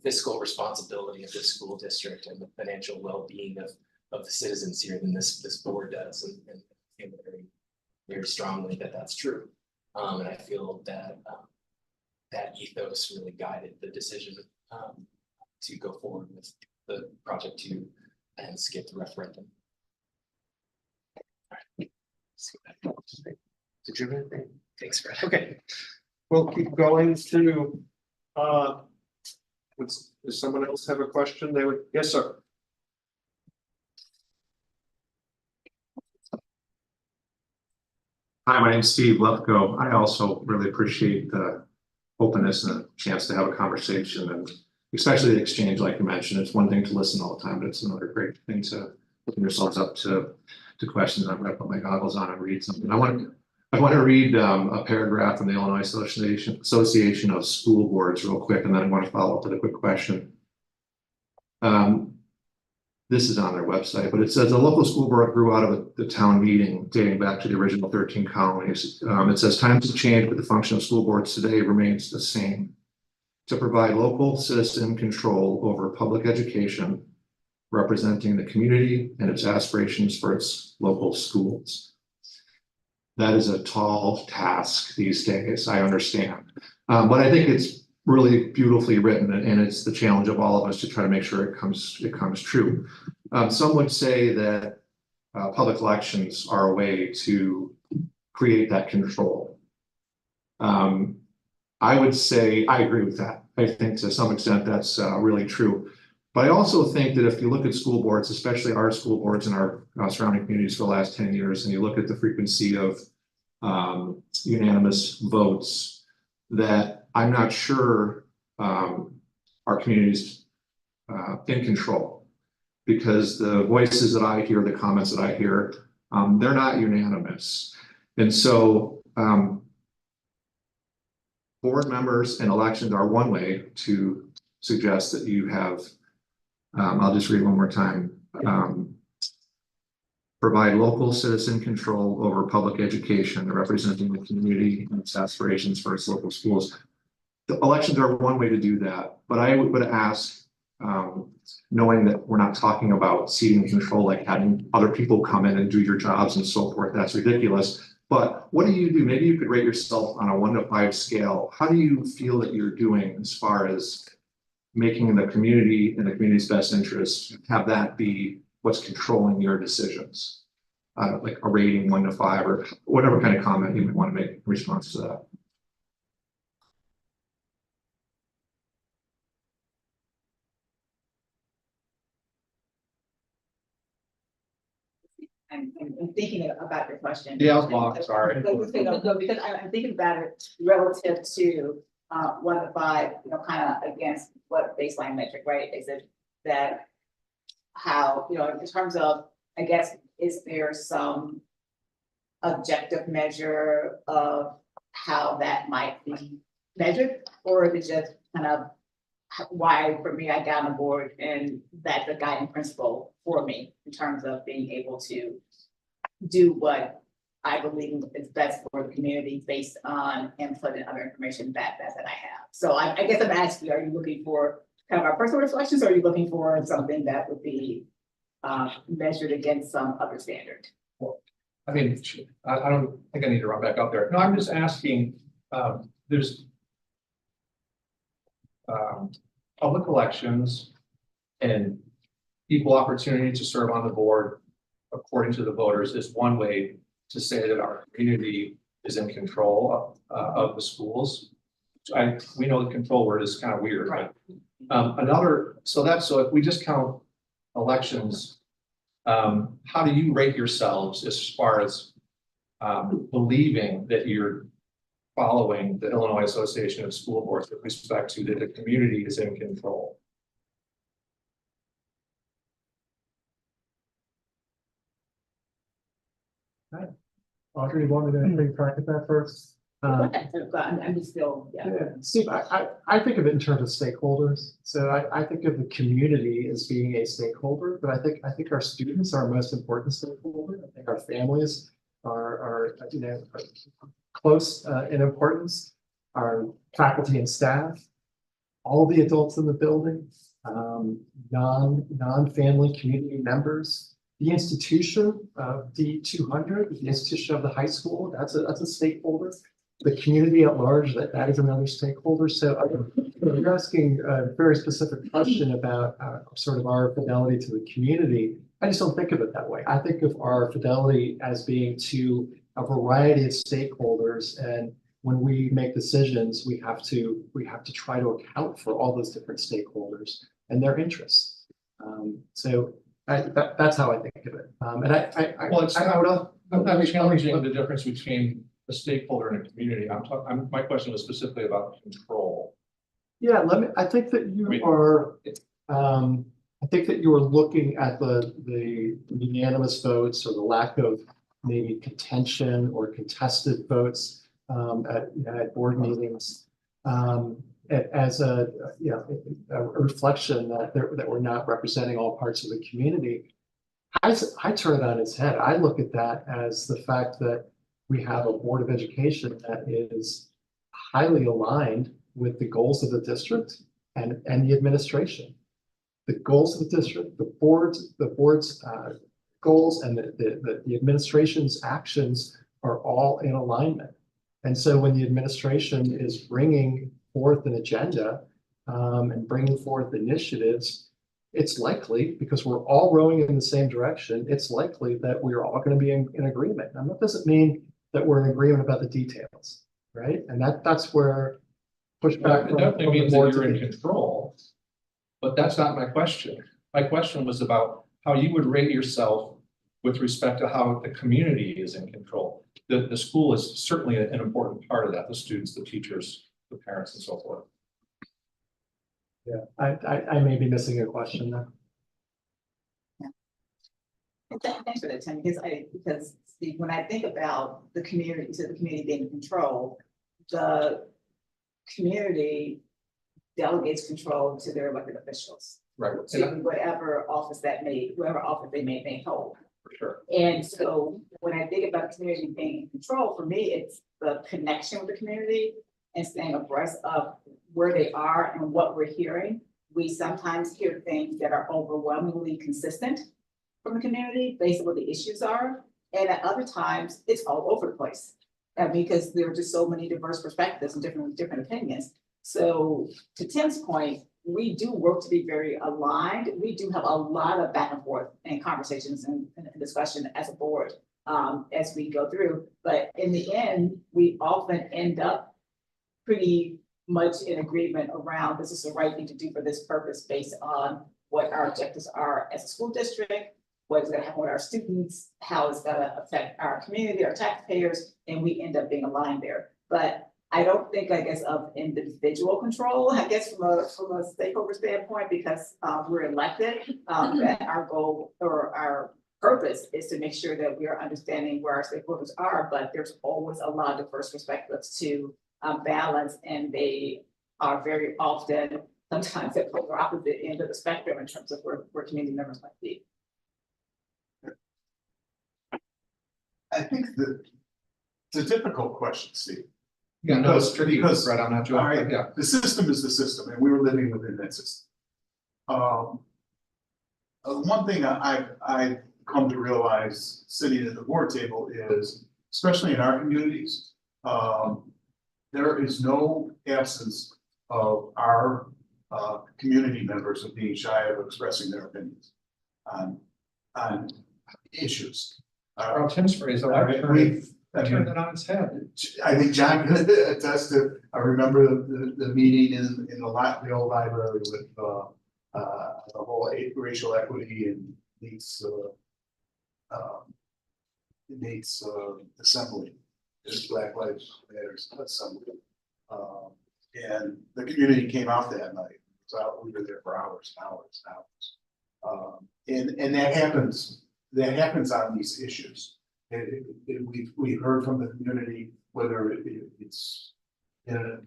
fiscal responsibility of the school district and the financial well-being of the citizens here than this board does, and I feel very, very strongly that that's true. And I feel that that ethos really guided the decision to go forward with the project 2 and skip the referendum. Did you have anything? Thanks, Fred. Okay, we'll keep going to, does someone else have a question? They would, yes, sir. Hi, my name's Steve Lefko. I also really appreciate the openness and the chance to have a conversation, and especially the exchange, like you mentioned. It's one thing to listen all the time, but it's another great thing to open yourselves up to questions. I'm gonna put my goggles on and read something. I want I want to read a paragraph from the Illinois Association of School Boards real quick, and then I want to follow up with a quick question. This is on their website, but it says a local school board grew out of the town meeting dating back to the original 13 colonies. It says times have changed, but the function of school boards today remains the same. To provide local citizen control over public education, representing the community and its aspirations for its local schools. That is a tall task these days, I understand. But I think it's really beautifully written, and it's the challenge of all of us to try to make sure it comes true. Some would say that public elections are a way to create that control. I would say I agree with that. I think to some extent that's really true. But I also think that if you look at school boards, especially our school boards in our surrounding communities for the last 10 years, and you look at the frequency of unanimous votes, that I'm not sure our community's in control. Because the voices that I hear, the comments that I hear, they're not unanimous. And so board members and elections are one way to suggest that you have, I'll just read one more time. Provide local citizen control over public education, representing the community and its aspirations for its local schools. The elections are one way to do that, but I would ask, knowing that we're not talking about ceding control, like having other people come in and do your jobs and so forth, that's ridiculous. But what do you do? Maybe you could rate yourself on a 1 to 5 scale. How do you feel that you're doing as far as making the community and the community's best interests, have that be what's controlling your decisions? Like a rating 1 to 5 or whatever kind of comment you might want to make in response to that. I'm thinking about your question. Yeah, I was long, sorry. No, because I'm thinking about it relative to 1 to 5, you know, kind of against what baseline metric, right? Is it that how, you know, in terms of, I guess, is there some objective measure of how that might be measured? Or is it just kind of why, for me, I got on board and that's a guiding principle for me in terms of being able to do what I believe is best for the community based on input and other information that I have. So I guess I'm asking, are you looking for kind of our personal reflections, or are you looking for something that would be measured against some other standard? I mean, I don't think I need to run back up there. No, I'm just asking, there's public elections and equal opportunity to serve on the board according to the voters is one way to say that our community is in control of the schools. We know the control word is kind of weird, right? So if we just count elections, how do you rate yourselves as far as believing that you're following the Illinois Association of School Boards with respect to that the community is in control? Audrey, you want me to take crack at that first? I'm just still, yeah. Yeah, Steve, I think of it in terms of stakeholders. So I think of the community as being a stakeholder, but I think our students are our most important stakeholder. I think our families are you know, are close in importance. Our faculty and staff, all the adults in the building, non-family community members. The institution of D200, the institution of the high school, that's a stakeholder. The community at large, that is another stakeholder. So you're asking a very specific question about sort of our fidelity to the community. I just don't think of it that way. I think of our fidelity as being to a variety of stakeholders, and when we make decisions, we have to try to account for all those different stakeholders and their interests. That's how I think of it. I'm not challenging the difference between a stakeholder and a community. My question was specifically about control. Yeah, I think that you are. I think that you are looking at the unanimous votes or the lack of maybe contention or contested votes at board meetings. As a, you know, a reflection that we're not representing all parts of the community. I turn it on its head. I look at that as the fact that we have a Board of Education that is highly aligned with the goals of the district and the administration. The goals of the district, the board's goals and the administration's actions are all in alignment. And so when the administration is bringing forth an agenda and bringing forth initiatives, it's likely, because we're all rowing in the same direction, it's likely that we're all going to be in agreement. And that doesn't mean that we're in agreement about the details, right? And that's where pushback. It definitely means that you're in control, but that's not my question. My question was about how you would rate yourself with respect to how the community is in control. The school is certainly an important part of that, the students, the teachers, the parents, and so forth. Yeah, I may be missing a question there. Thanks for that, Tim, because Steve, when I think about the community, so the community being in control, the community delegates control to their elected officials. Right. To whatever office whoever office they may hold. For sure. And so when I think about the community being in control, for me, it's the connection with the community and staying abreast of where they are and what we're hearing. We sometimes hear things that are overwhelmingly consistent from the community based on what the issues are. And at other times, it's all over the place. Because there are just so many diverse perspectives and different opinions. So to Tim's point, we do work to be very aligned. We do have a lot of back and forth and conversations and discussion as a board as we go through. But in the end, we often end up pretty much in agreement around this is the right thing to do for this purpose based on what our objectives are as a school district, what's going to happen with our students, how it's going to affect our community, our taxpayers, and we end up being aligned there. But I don't think, I guess, of individual control, I guess, from a stakeholder standpoint, because we're elected, that our goal or our purpose is to make sure that we are understanding where our stakeholders are, but there's always a lot of diverse perspectives to balance, and they are very often, sometimes at the opposite end of the spectrum in terms of where community members might be. I think that it's a difficult question, Steve. Yeah, no, it's tricky, because right on that job. all right, Yeah. the system is the system, and we were living within that system. One thing I've come to realize sitting at the board table is, especially in our communities, there is no absence of our community members of being shy of expressing their opinions on issues. Tim's phrase, I turned it on its head. I think John could attest to, I remember the meeting in the old library with the whole racial equity and Nate's assembly, this Black Lives Matter assembly. And the community came out that night. So we were there for hours and hours and hours. And that happens on these issues. We've heard from the community, whether it's the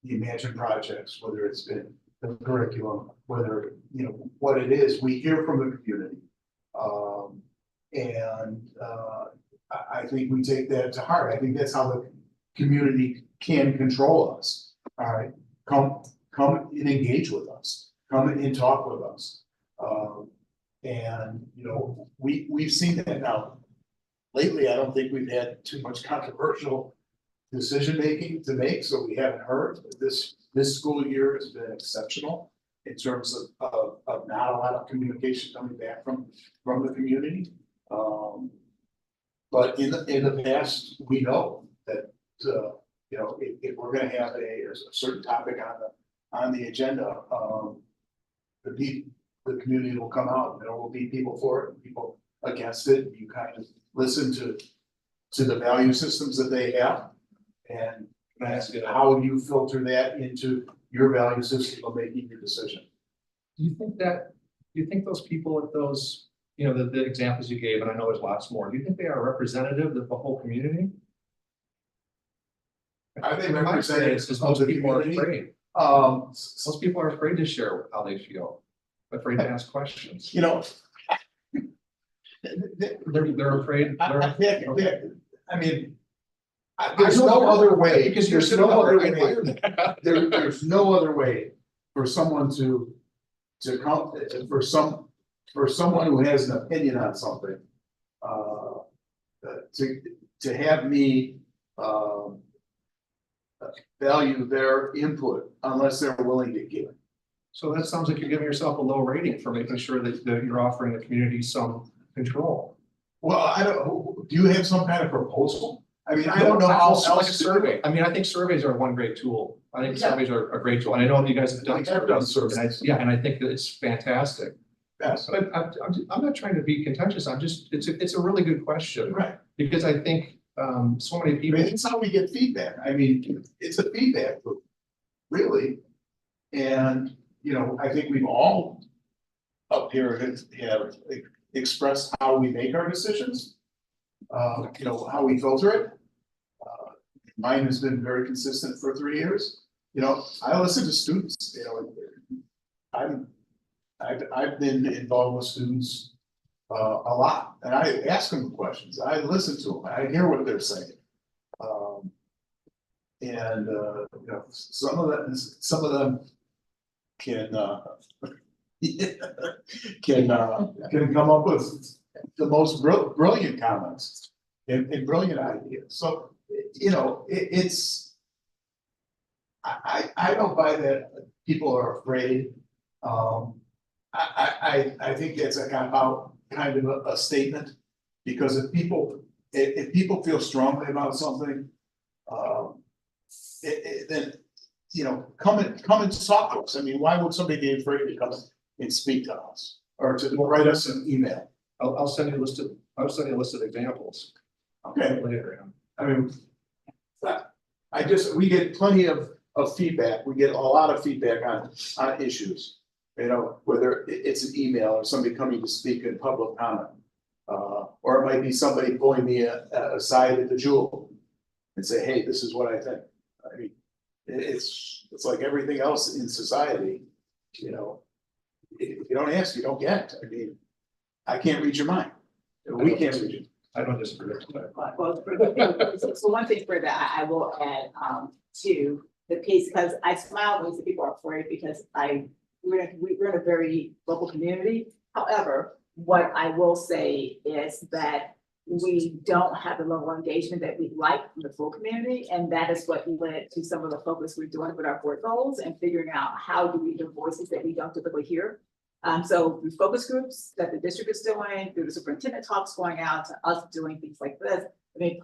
Imagine projects, whether it's been the curriculum, whether, you know, what it is, we hear from the community. I think we take that to heart. I think that's how the community can control us. All right, come and engage with us, come and talk with us. And, you know, we've seen that now. Lately, I don't think we've had too much controversial decision making to make, so we haven't heard. This school year has been exceptional in terms of not a lot of communication coming back from the community. But in the past, we know that you know, if we're going to have a certain topic on the agenda, the community will come out. There will be people for it, and people against it. You kind of listen to the value systems that they have, and how you filter that into your value system of making your decision. Do you think those people at those you know, the examples you gave, and I know there's lots more, do you think they are representative of the whole community? Are they My experience representatives is of most the people are community? afraid. Most people are afraid to share how they feel, afraid to ask questions. You know. They're afraid. I mean. There's no other way, Because you're there's sitting no up other there, I way, admire that. there's no other way for someone to come, for someone who has an opinion on something. To have me, value their input unless they're willing to give it. So that sounds like you're giving yourself a low rating for making sure that you're offering the community some control. Well, I don't, do you have some kind of proposal? I mean, I don't know how Like a else to do survey. it. I mean, I think surveys are one great tool. I think Yeah. surveys are a great tool. And I know you guys have done We have done surveys. And surveys. yeah, and I think that it's fantastic. Yes, But I'm not trying to be contentious. It's a really good question. right. Because I think, so many I people. mean, it's how we get feedback. I mean, it's a feedback loop, really. And, you know, I think we've all up here have expressed how we make our decisions. You know, how we filter it. Mine has been very consistent for 3 years. You know, I listen to students, you know, I've been involved with students a lot, and I ask them questions. I listen to them. I hear what they're saying. And you know, some of them can can come up with the most brilliant comments and brilliant ideas. So, you know, it's I don't buy that people are afraid. I think it's a kind of a statement, because if people feel strongly about something, then, you know, come and talk to us. I mean, why would somebody be afraid to come and speak to us or to write us an email? I'll send you a list of examples Okay, later. I mean, we get plenty of feedback. We get a lot of feedback on issues. You know, whether it's an email or somebody coming to speak in public comment. Or it might be somebody pulling me aside at the Jewel and say, hey, this is what I think. I mean, it's like everything else in society, you know, if you don't ask, you don't get. I mean, I can't read your mind. We can't read it. I don't disagree. Well, so one thing for that, I will add to the piece, because I smile when people are afraid, because we're in a very local community. However, what I will say is that we don't have the level of engagement that we'd like from the full community, and that is what led to some of the focus we're doing with our board goals and figuring out how do we hear voices that we don't typically hear. So through focus groups that the district is doing, through the superintendent talks going out, to us doing things like this. I mean,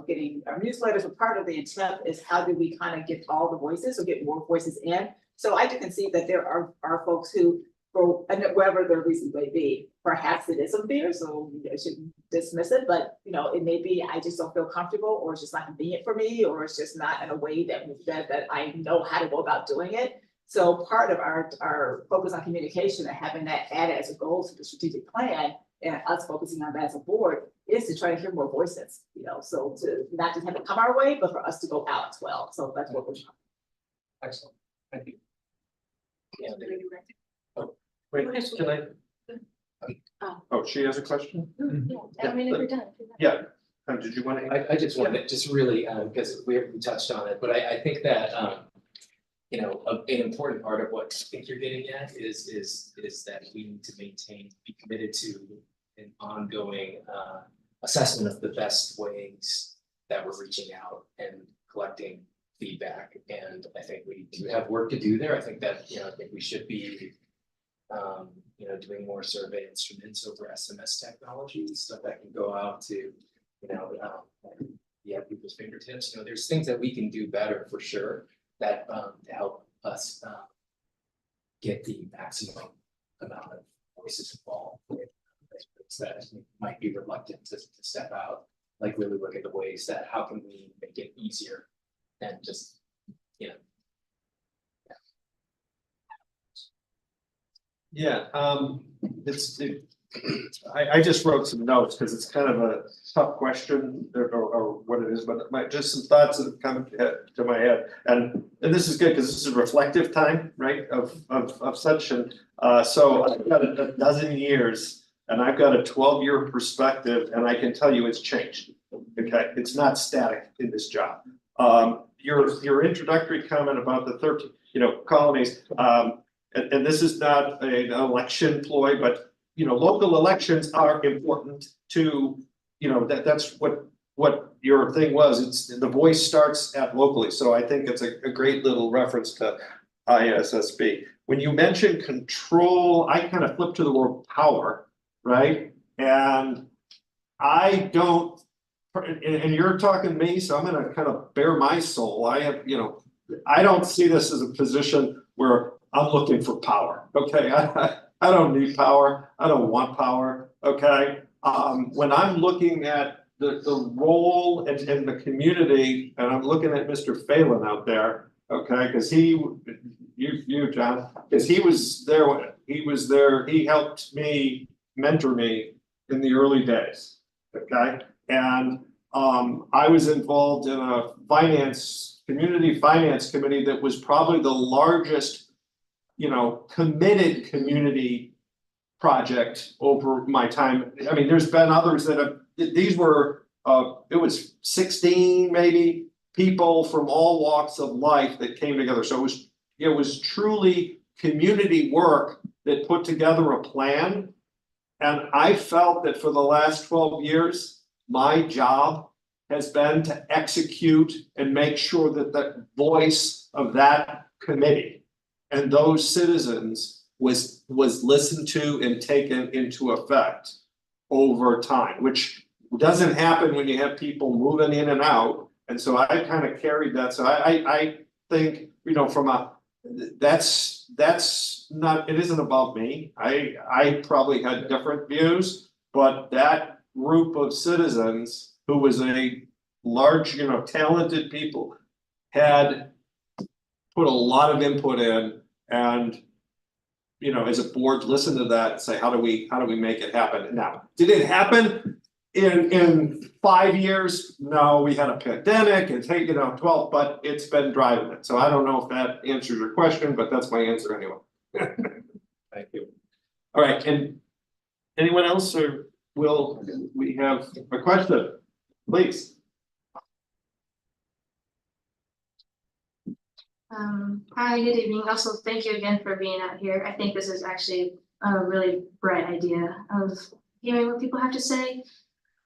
getting our newsletters, but part of the intent is how do we kind of get all the voices or get more voices in? So I do concede that there are folks who, for whatever their reason may be, perhaps it is a fear, so I shouldn't dismiss it, but you know, it may be I just don't feel comfortable, or it's just not convenient for me, or it's just not in a way that I know how to go about doing it. So part of our focus on communication and having that added as a goal to the strategic plan, and us focusing on that as a board, is to try to hear more voices, you know, so to not just have it come our way, but for us to go out as well. So that's what we're trying. Excellent. Thank you. Yeah, Wait, can I? Oh, she has a question? I mean, if you're done. Yeah. Did you want to? I just wanted to just really, because we touched on it, but I think that, you know, an important part of what I think you're getting at is that we need to be committed to an ongoing assessment of the best ways that we're reaching out and collecting feedback. And I think we do have work to do there. I think that, you know, I think we should be, you know, doing more survey instruments over SMS technology, stuff that can go out to, you know, people's fingertips. You know, there's things that we can do better for sure that to help us get the maximum amount of voices involved. That might be reluctant to step out, like really look at the ways that how can we make it easier and just, you know. Yeah, I just wrote some notes because it's kind of a tough question or what it is, but just some thoughts that have come to my head. And this is good because this is a reflective time, right, of such. And so I've got a dozen years and I've got a 12-year perspective, and I can tell you it's changed. Okay, it's not static in this job. Your introductory comment about the 13, colonies, and this is not an election ploy, but local elections are important to, that's what your thing was. It's the voice starts at locally. So I think it's a great little reference to ISSB. When you mention control, I kind of flip to the word power, right? And I don't, and you're talking to me, so I'm gonna kind of bare my soul. I have, I don't see this as a position where I'm looking for power. Okay, I don't need power. I don't want power. Okay. When I'm looking at the role in the community, and I'm looking at Mr. Phelan out there, okay, because you, John, because he was there, he helped me, mentor me in the early days. Okay. And I was involved in a community finance committee that was probably the largest committed community project over my time. I mean, there's been others that have, these were, it was 16 maybe people from all walks of life that came together. So it was truly community work that put together a plan. And I felt that for the last 12 years, my job has been to execute and make sure that the voice of that committee and those citizens was listened to and taken into effect over time, which doesn't happen when you have people moving in and out. And so I kind of carried that. So I think, that's not, it isn't about me. I probably had different views, but that group of citizens who was a large, talented people had put a lot of input in, and as a board, listen to that and say, how do we make it happen? Now, did it happen in 5 years? No, we had a pandemic and 12, but it's been driving it. So I don't know if that answers your question, but that's my answer anyway. Thank you. All right, and anyone else, or will we have a question? Please. Hi, good evening. Also, thank you again for being out here. I think this is actually a really bright idea of hearing what people have to say.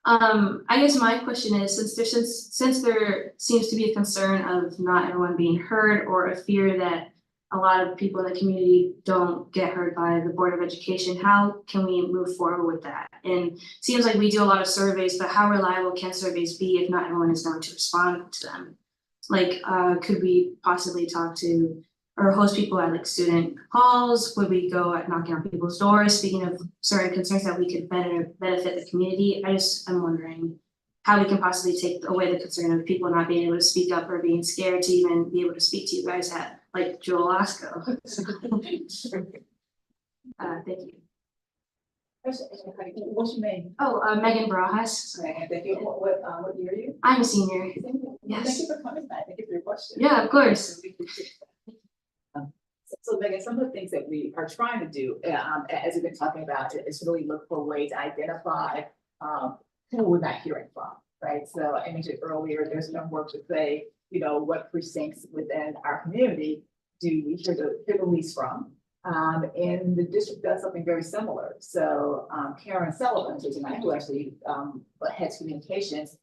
I guess my question is, since there seems to be a concern of not everyone being heard, or a fear that a lot of people in the community don't get heard by the Board of Education, how can we move forward with that? And it seems like we do a lot of surveys, but how reliable can surveys be if not everyone is going to respond to them? Like, could we possibly talk to or host people at like student halls? Would we go at knocking on people's doors, speaking of certain concerns that we could benefit the community? I'm wondering how we can possibly take away the concern of people not being able to speak up or being scared to even be able to speak to you guys at like Joel Lasco. Thank you. What's your name? Oh, Megan Barajas. Thank you. What year are you? I'm a senior. Yes. Thank you for coming back. Thank you for your question. Yeah, of course. So Megan, some of the things that we are trying to do, as we've been talking about, is really look for a way to identify who we're not hearing from, right? So I mentioned earlier, there's no work to say, what precincts within our community do we hear the least from? And the district does something very similar. So Karen Sullivan, who actually heads communications,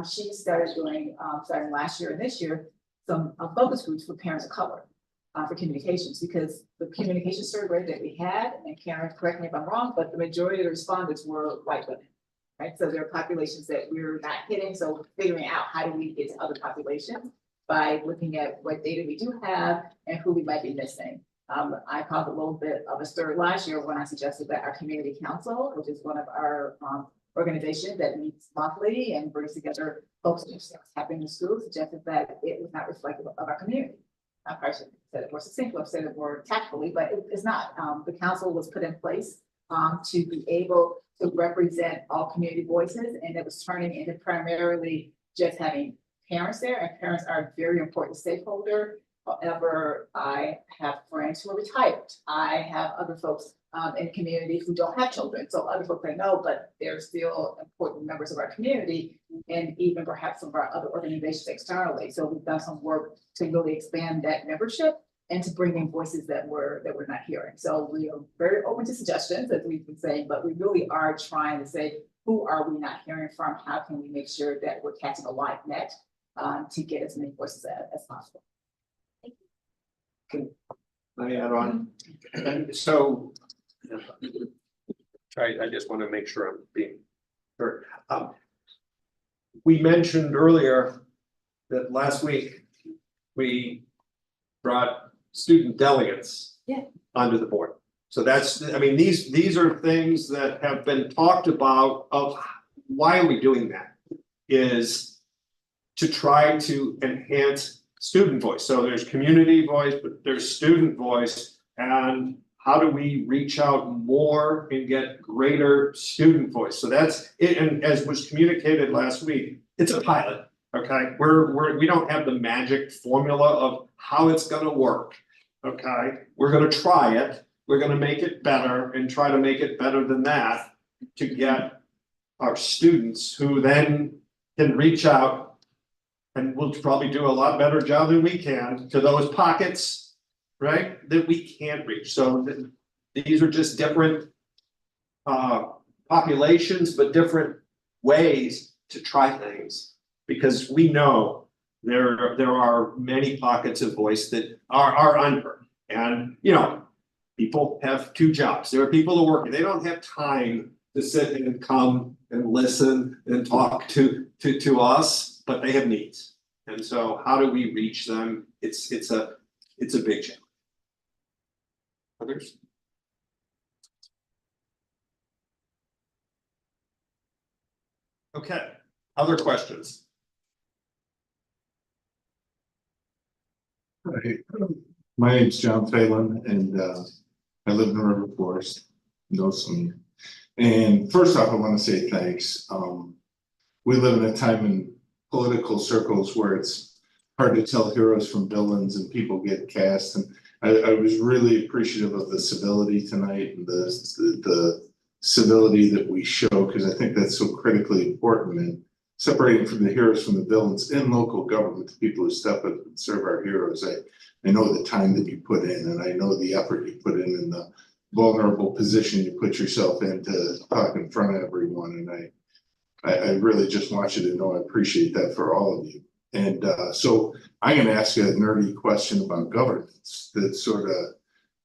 she started doing, starting last year and this year, some focus groups for parents of color for communications, because the communication survey that we had, and Karen, correct me if I'm wrong, but the majority of the respondents were white women, right? So there are populations that we're not hitting. So figuring out how do we get to other populations by looking at what data we do have and who we might be missing. I caused a little bit of a stir last year when I suggested that our community council, which is one of our organizations that meets monthly and brings together folks what's happening in the schools, suggested that it was not reflective of our community. I probably should have said it more succinctly, I've said it more tactfully, but it's not. The council was put in place to be able to represent all community voices, and it was turning into primarily just having parents there, and parents are a very important stakeholder. However, I have friends who are retired. I have other folks in the community who don't have children. So other folks I know, but they're still important members of our community and even perhaps some of our other organizations externally. So we've done some work to really expand that membership and to bring in voices that we're not hearing. So we are very open to suggestions, as we've been saying, but we really are trying to say, who are we not hearing from? How can we make sure that we're catching a wide net to get as many voices as possible? I add on, and so. I just want to make sure I'm being heard. We mentioned earlier that last week we brought student delegates. Yeah. Onto the board. So that's, I mean, these are things that have been talked about of why are we doing that? Is to try to enhance student voice. So there's community voice, but there's student voice, and how do we reach out more and get greater student voice? So that's it, and as was communicated last week, it's a pilot, okay? We don't have the magic formula of how it's gonna work, okay? We're gonna try it, we're gonna make it better and try to make it better than that to get our students who then can reach out and we'll probably do a lot better job than we can to those pockets, right, that we can't reach. So these are just different populations, but different ways to try things. Because we know there are many pockets of voice that are unheard. And you know, people have 2 jobs. There are people who work, they don't have time to sit and come and listen and talk to us, but they have needs. And so how do we reach them? It's a big challenge. Others? Okay, other questions? Hi, my name's John Phelan, and I live in River Forest, know some. And first off, I want to say thanks. We live in a time in political circles where it's hard to tell heroes from villains and people get cast. And I was really appreciative of the civility tonight and the civility that we show, because I think that's so critically important. And separating from the heroes from the villains in local government, the people who step up and serve our heroes. I know the time that you put in, and I know the effort you put in the vulnerable position you put yourself in to talk in front of everyone. And I really just want you to know I appreciate that for all of you. And so I'm going to ask you a nerdy question about governance that sort of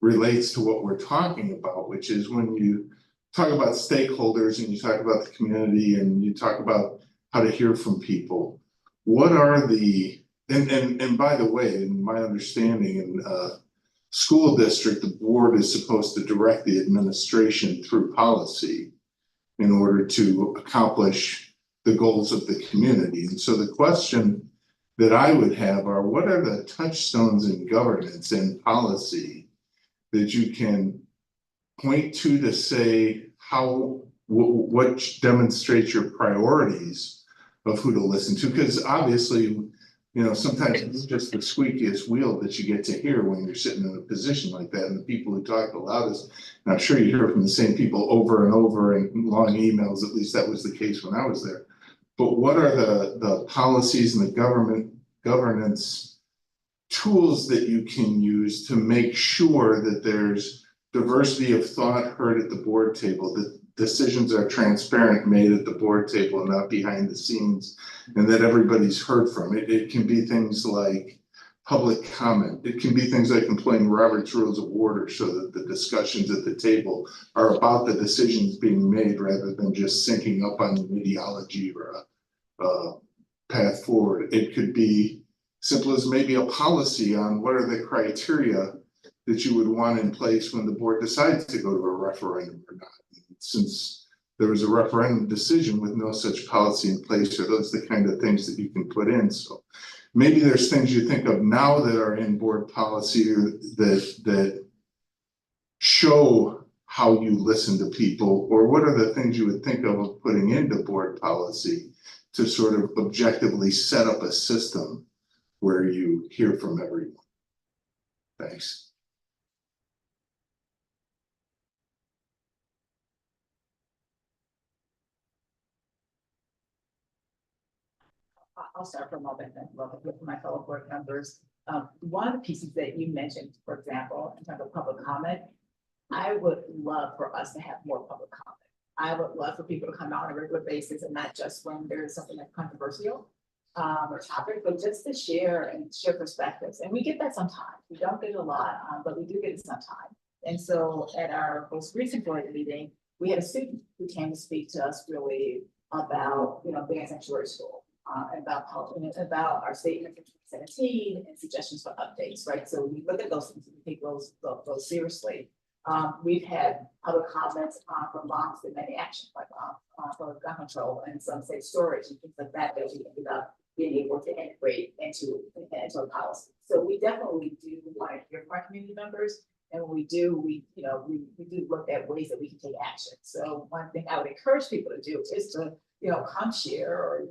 relates to what we're talking about, which is when you talk about stakeholders and you talk about the community and you talk about how to hear from people, what are the, and by the way, in my understanding, in school district, the board is supposed to direct the administration through policy in order to accomplish the goals of the community. And so the question that I would have are, what are the touchstones in governance and policy that you can point to say how, what demonstrates your priorities of who to listen to? Because obviously, you know, sometimes it's just the squeakiest wheel that you get to hear when you're sitting in a position like that. And the people who talk the loudest, and I'm sure you hear from the same people over and over in long emails, at least that was the case when I was there. But what are the policies and the governance tools that you can use to make sure that there's diversity of thought heard at the board table, that decisions are transparent, made at the board table and not behind the scenes, and that everybody's heard from it? It can be things like public comment. It can be things like employing Robert's Rules of Order so that the discussions at the table are about the decisions being made rather than just syncing up on an ideology or a path forward. It could be simple as maybe a policy on what are the criteria that you would want in place when the board decides to go to a referendum or not. Since there was a referendum decision with no such policy in place, are those the kind of things that you can put in? So maybe there's things you think of now that are in board policy that show how you listen to people, or what are the things you would think of putting into board policy to sort of objectively set up a system where you hear from everyone? Thanks. I'll start from all that, then love it with my fellow board members. One of the pieces that you mentioned, for example, in terms of public comment, I would love for us to have more public comment. I would love for people to come out on a regular basis and not just when there's something that's controversial or topic, but just to share and share perspectives. And we get that sometimes. We don't get it a lot, but we do get it sometimes. And so at our most recent board meeting, we had a student who came to speak to us really about, being a sanctuary school. About our statement from 2017 and suggestions for updates, right? So we look at those things and we take those seriously. We've had public comments from moms that many actions, like for gun control and some safe storage and things like that, that we ended up being able to integrate into a policy. So we definitely do want to hear from our community members. And when we do, we do look at ways that we can take action. So one thing I would encourage people to do is to, come share or,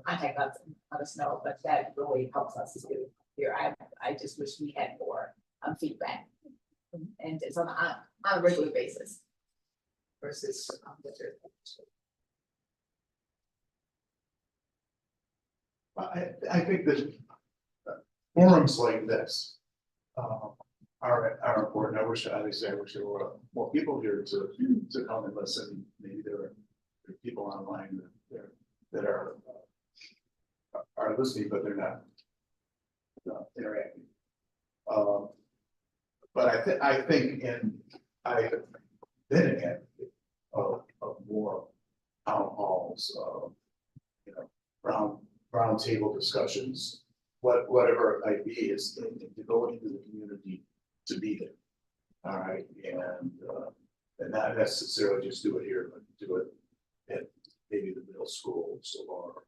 contact us and let us know, but that really helps us to here. I just wish we had more feedback and it's on a regular basis versus I think that forums like this are important. I wish there were more people here to come and listen. Maybe there are people online that are listening, but they're not interacting. But I think I have been an advocate of more town halls, round table discussions, whatever it might be, is to go into the community to be there. All right, and not necessarily just do it here, but do it at maybe the middle schools or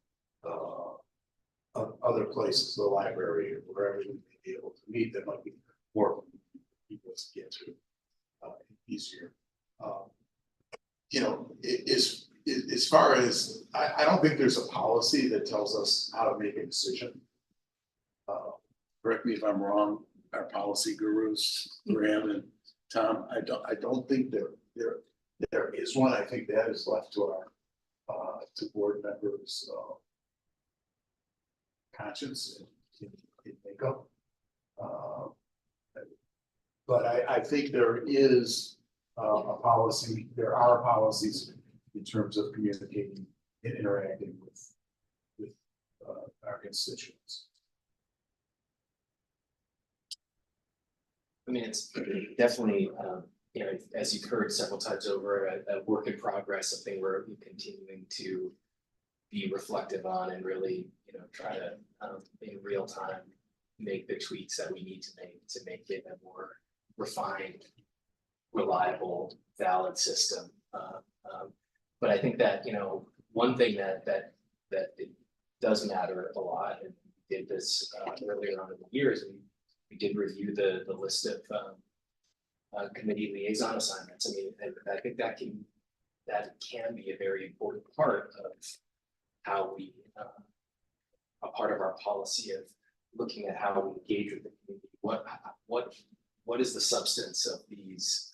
other places, the library, or wherever you may be able to meet. That might be more people to get to easier. As far as I don't think there's a policy that tells us how to make a decision. Correct me if I'm wrong, our policy gurus, Graham and Tom. I don't think there is one. I think that is left to our to board members' conscience and makeup. But I think there is a policy. There are policies in terms of communicating and interacting with our constituents. I mean, it's definitely, as you've heard several times over, a work in progress, something we're continuing to be reflective on and really, try to, in real time, make the tweaks that we need to make it a more refined, reliable, valid system. But I think that, one thing that it does matter a lot, and we did this earlier on in the year, is we did review the list of committee liaison assignments. I mean, and I think that can be a very important part of how we, a part of our policy of looking at how we engage with the community. What is the substance of these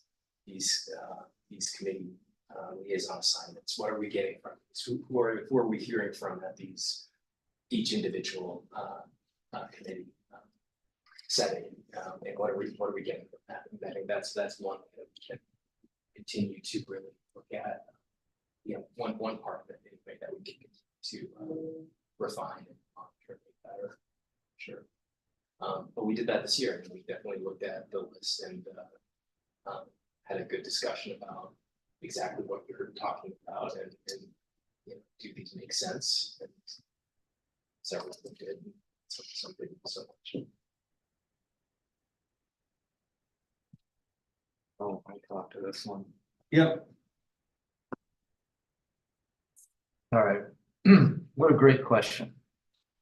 committee liaison assignments? What are we getting from these? Who are we hearing from at each individual committee setting, and what are we getting from that? And I think that's one that we can continue to really look at. One part of it anyway that we can continue to refine and monitor and make better. Sure. But we did that this year, and we definitely looked at the list and had a good discussion about exactly what you're talking about and do these make sense? And several of them did. Some didn't so much. Oh, I talked to this one. Yep. All right. What a great question.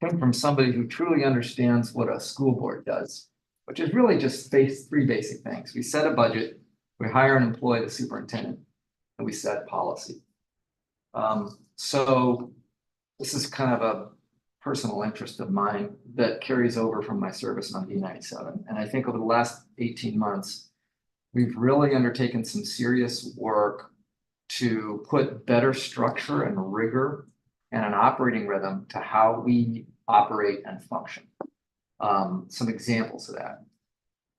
Came from somebody who truly understands what a school board does, which is really just three basic things. We set a budget, We hire and employ the superintendent, and we set policy. So this is kind of a personal interest of mine that carries over from my service on D97. And I think over the last 18 months, we've really undertaken some serious work to put better structure and rigor and an operating rhythm to how we operate and function. Some examples of that.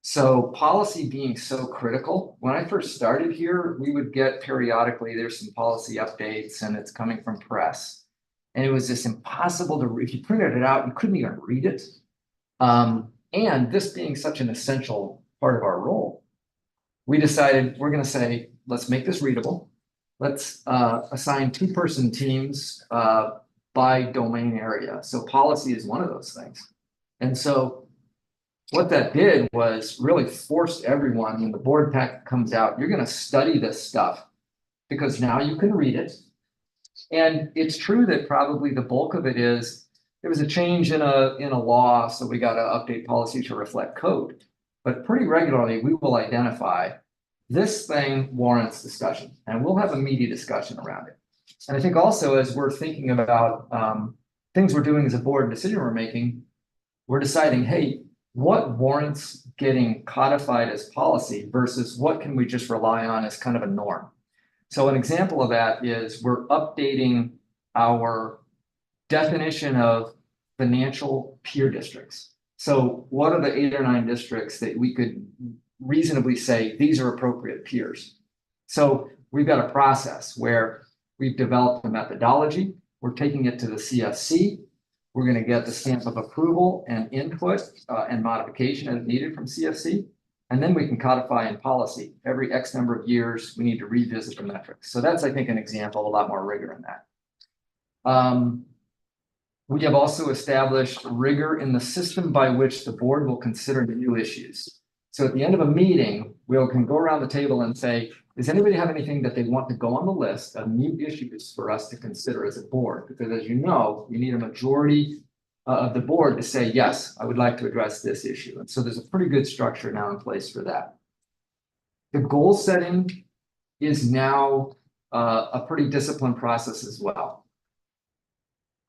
So policy being so critical, when I first started here, we would get periodically, there's some policy updates and it's coming from press. And it was just impossible to, if you printed it out, you couldn't even read it. And this being such an essential part of our role, we decided we're going to say, let's make this readable. Let's assign 2-person teams by domain area. So policy is one of those things. And so what that did was really forced everyone, when the board packet comes out, you're going to study this stuff because now you can read it. And it's true that probably the bulk of it is there was a change in a law, so we got to update policy to reflect code. But pretty regularly, we will identify this thing warrants discussion, and we'll have a meaty discussion around it. And I think also as we're thinking about things we're doing as a board, decision we're making, we're deciding, hey, what warrants getting codified as policy versus what can we just rely on as kind of a norm? So an example of that is we're updating our definition of financial peer districts. So what are the 8 or 9 districts that we could reasonably say these are appropriate peers? So we've got a process where we've developed a methodology. We're taking it to the CFC. We're going to get the stamp of approval and input and modification as needed from CFC. And then we can codify in policy. Every X number of years, we need to revisit the metrics. So that's, I think, an example, a lot more rigor in that. We have also established rigor in the system by which the board will consider new issues. So at the end of a meeting, we can go around the table and say, does anybody have anything that they want to go on the list of new issues for us to consider as a board? Because as you know, you need a majority of the board to say, yes, I would like to address this issue. And so there's a pretty good structure now in place for that. The goal setting is now a pretty disciplined process as well.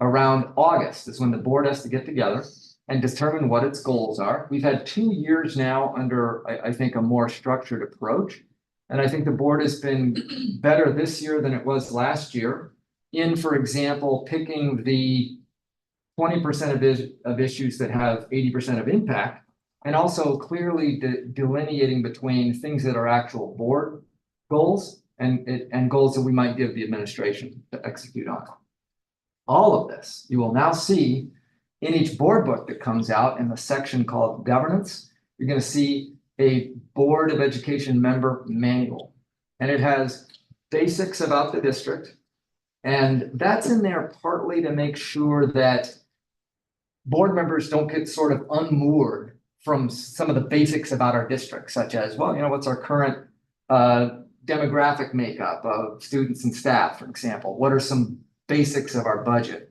Around August is when the board has to get together and determine what its goals are. We've had 2 years now under, I think, a more structured approach. And I think the board has been better this year than it was last year in, for example, picking the 20% of issues that have 80% of impact, and also clearly delineating between things that are actual board goals and goals that we might give the administration to execute on. All of this, you will now see in each board book that comes out in the section called governance. You're going to see a Board of Education member manual, and it has basics about the district. And that's in there partly to make sure that board members don't get sort of unmoored from some of the basics about our district, such as, well, you know, what's our current demographic makeup of students and staff, for example? What are some basics of our budget?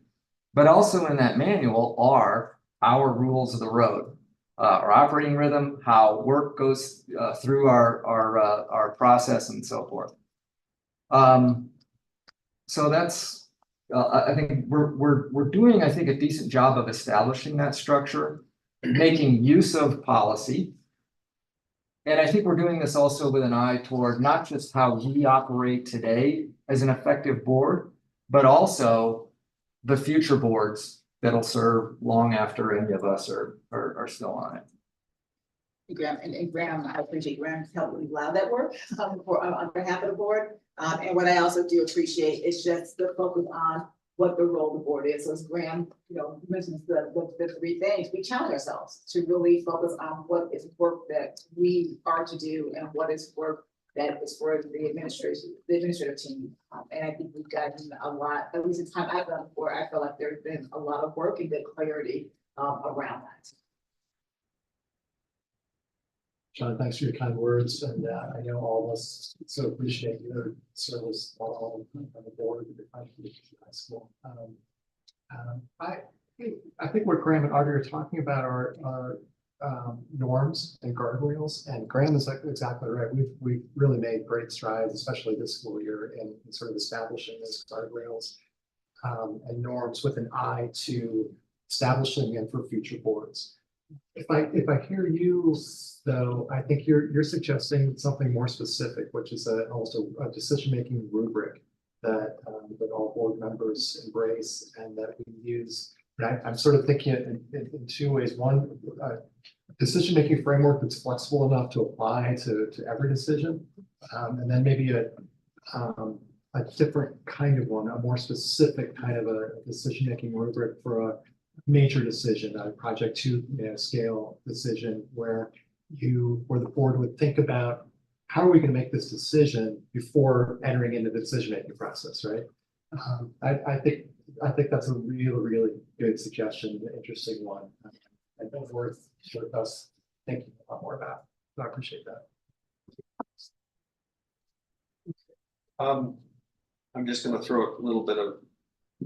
But also in that manual are our rules of the road, our operating rhythm, how work goes through our process and so forth. So that's, I think we're doing, I think, a decent job of establishing that structure, making use of policy. And I think we're doing this also with an eye toward not just how we operate today as an effective board, but also the future boards that'll serve long after any of us are still on it. Graham, and Graham, I appreciate Graham's help with a lot of that work on behalf of the board. And what I also do appreciate is just the focus on what the role of the board is. So as Graham, you know, mentions the 3 things, we challenge ourselves to really focus on what is work that we are to do and what is work that is for the administrative team. And I think we've gotten a lot, at least the time I've done before, I feel like there's been a lot of work and good clarity around that. John, thanks for your kind words, and I know all of us so appreciate your service on the board of the contribution to high school. I think what Graham and Audrey are talking about are norms and guardrails, and Graham is exactly right. We've really made great strides, especially this school year, in sort of establishing those guardrails and norms with an eye to establishing them for future boards. If I hear you, though, I think you're suggesting something more specific, which is also a decision-making rubric that that all board members embrace and that we use. And I'm sort of thinking it in two ways. One, decision-making framework that's flexible enough to apply to every decision, and then maybe a different kind of one, a more specific kind of a decision-making rubric for a major decision, a project to scale decision, where the board would think about how are we going to make this decision before entering into the decision-making process, right? I think that's a really good suggestion, an interesting one, and worth us thinking a lot more about. So I appreciate that. I'm just gonna throw a little bit of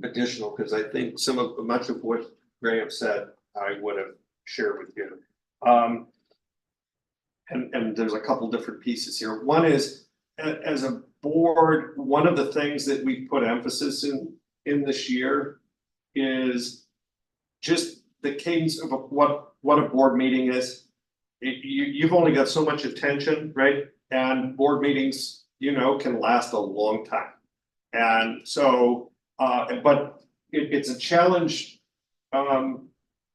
additional, because I think much of what Graham said, I would have shared with you. And there's a couple different pieces here. One is, as a board, one of the things that we put emphasis in this year is just the cadence of what a board meeting is. You've only got so much attention, right? And board meetings, can last a long time. And so, but it's a challenge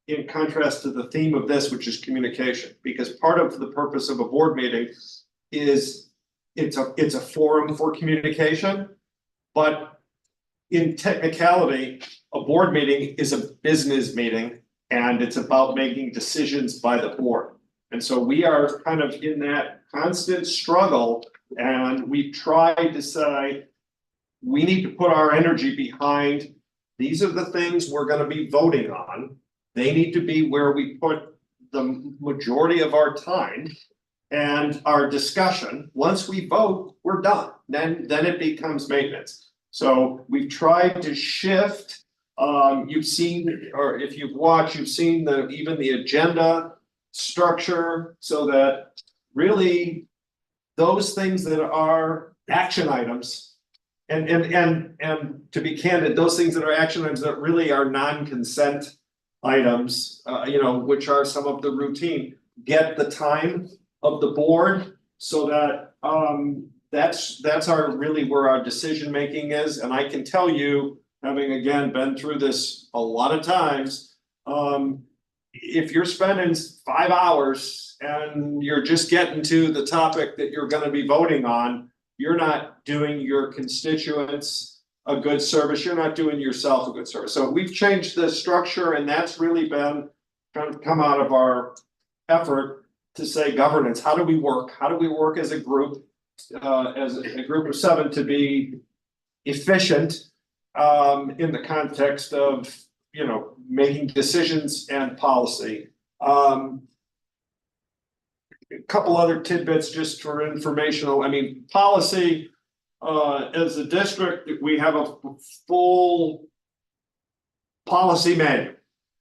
in contrast to the theme of this, which is communication, because part of the purpose of a board meeting is it's a forum for communication, but in technicality, a board meeting is a business meeting and it's about making decisions by the board. And so we are kind of in that constant struggle, and we've tried to say, we need to put our energy behind, these are the things we're going to be voting on. They need to be where we put the majority of our time and our discussion. Once we vote, we're done. Then it becomes maintenance. So we've tried to shift. You've seen, or if you've watched, you've seen even the agenda structure, so that really those things that are action items, and to be candid, those things that are action items that really are non-consent items, which are some of the routine, get the time of the board, so that that's our really where our decision making is. And I can tell you, having again been through this a lot of times, if you're spending 5 hours and you're just getting to the topic that you're going to be voting on, you're not doing your constituents a good service. You're not doing yourself a good service. So we've changed the structure, and that's really been trying to come out of our effort to say governance. How do we work? How do we work as a group of 7 to be efficient in the context of making decisions and policy. A couple other tidbits just for informational. Policy, as a district, we have a full policy manual.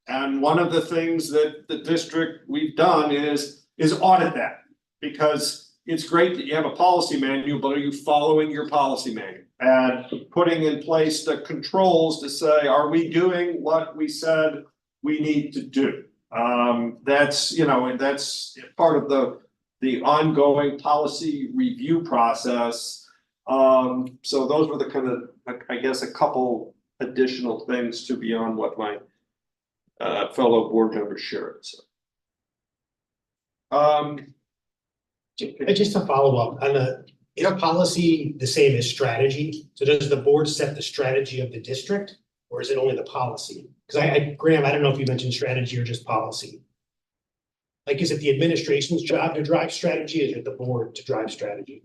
And one of the things that the district we've done is audit that, because it's great that you have a policy manual, but are you following your policy manual and putting in place the controls to say, are we doing what we said we need to do? That's and that's part of the ongoing policy review process. So those were the kind of, I guess, a couple additional things to beyond what my fellow board members shared. So. Just to follow up on is a policy the same as strategy? So does the board set the strategy of the district, or is it only the policy? Because Graham, I don't know if you mentioned strategy or just policy. Like, is it the administration's job to drive strategy, or is it the board to drive strategy?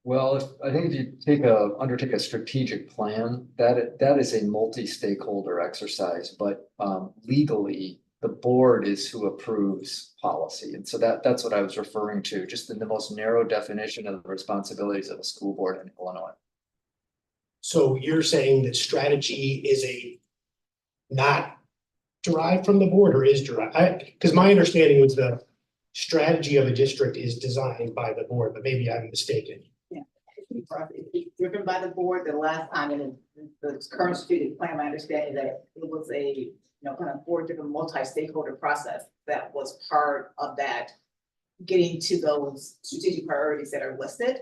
Well, I think if you undertake a strategic plan, that is a multi-stakeholder exercise, but legally, the board is who approves policy. And so that's what I was referring to, just in the most narrow definition of the responsibilities of a school board in Illinois. So you're saying that strategy is not derived from the board or is derived? Because my understanding was the strategy of a district is designed by the board, but maybe I'm mistaken. It's driven by the board. The last time in the current strategic plan, my understanding that it was a, kind of board-driven multi-stakeholder process that was part of that, getting to those strategic priorities that are listed.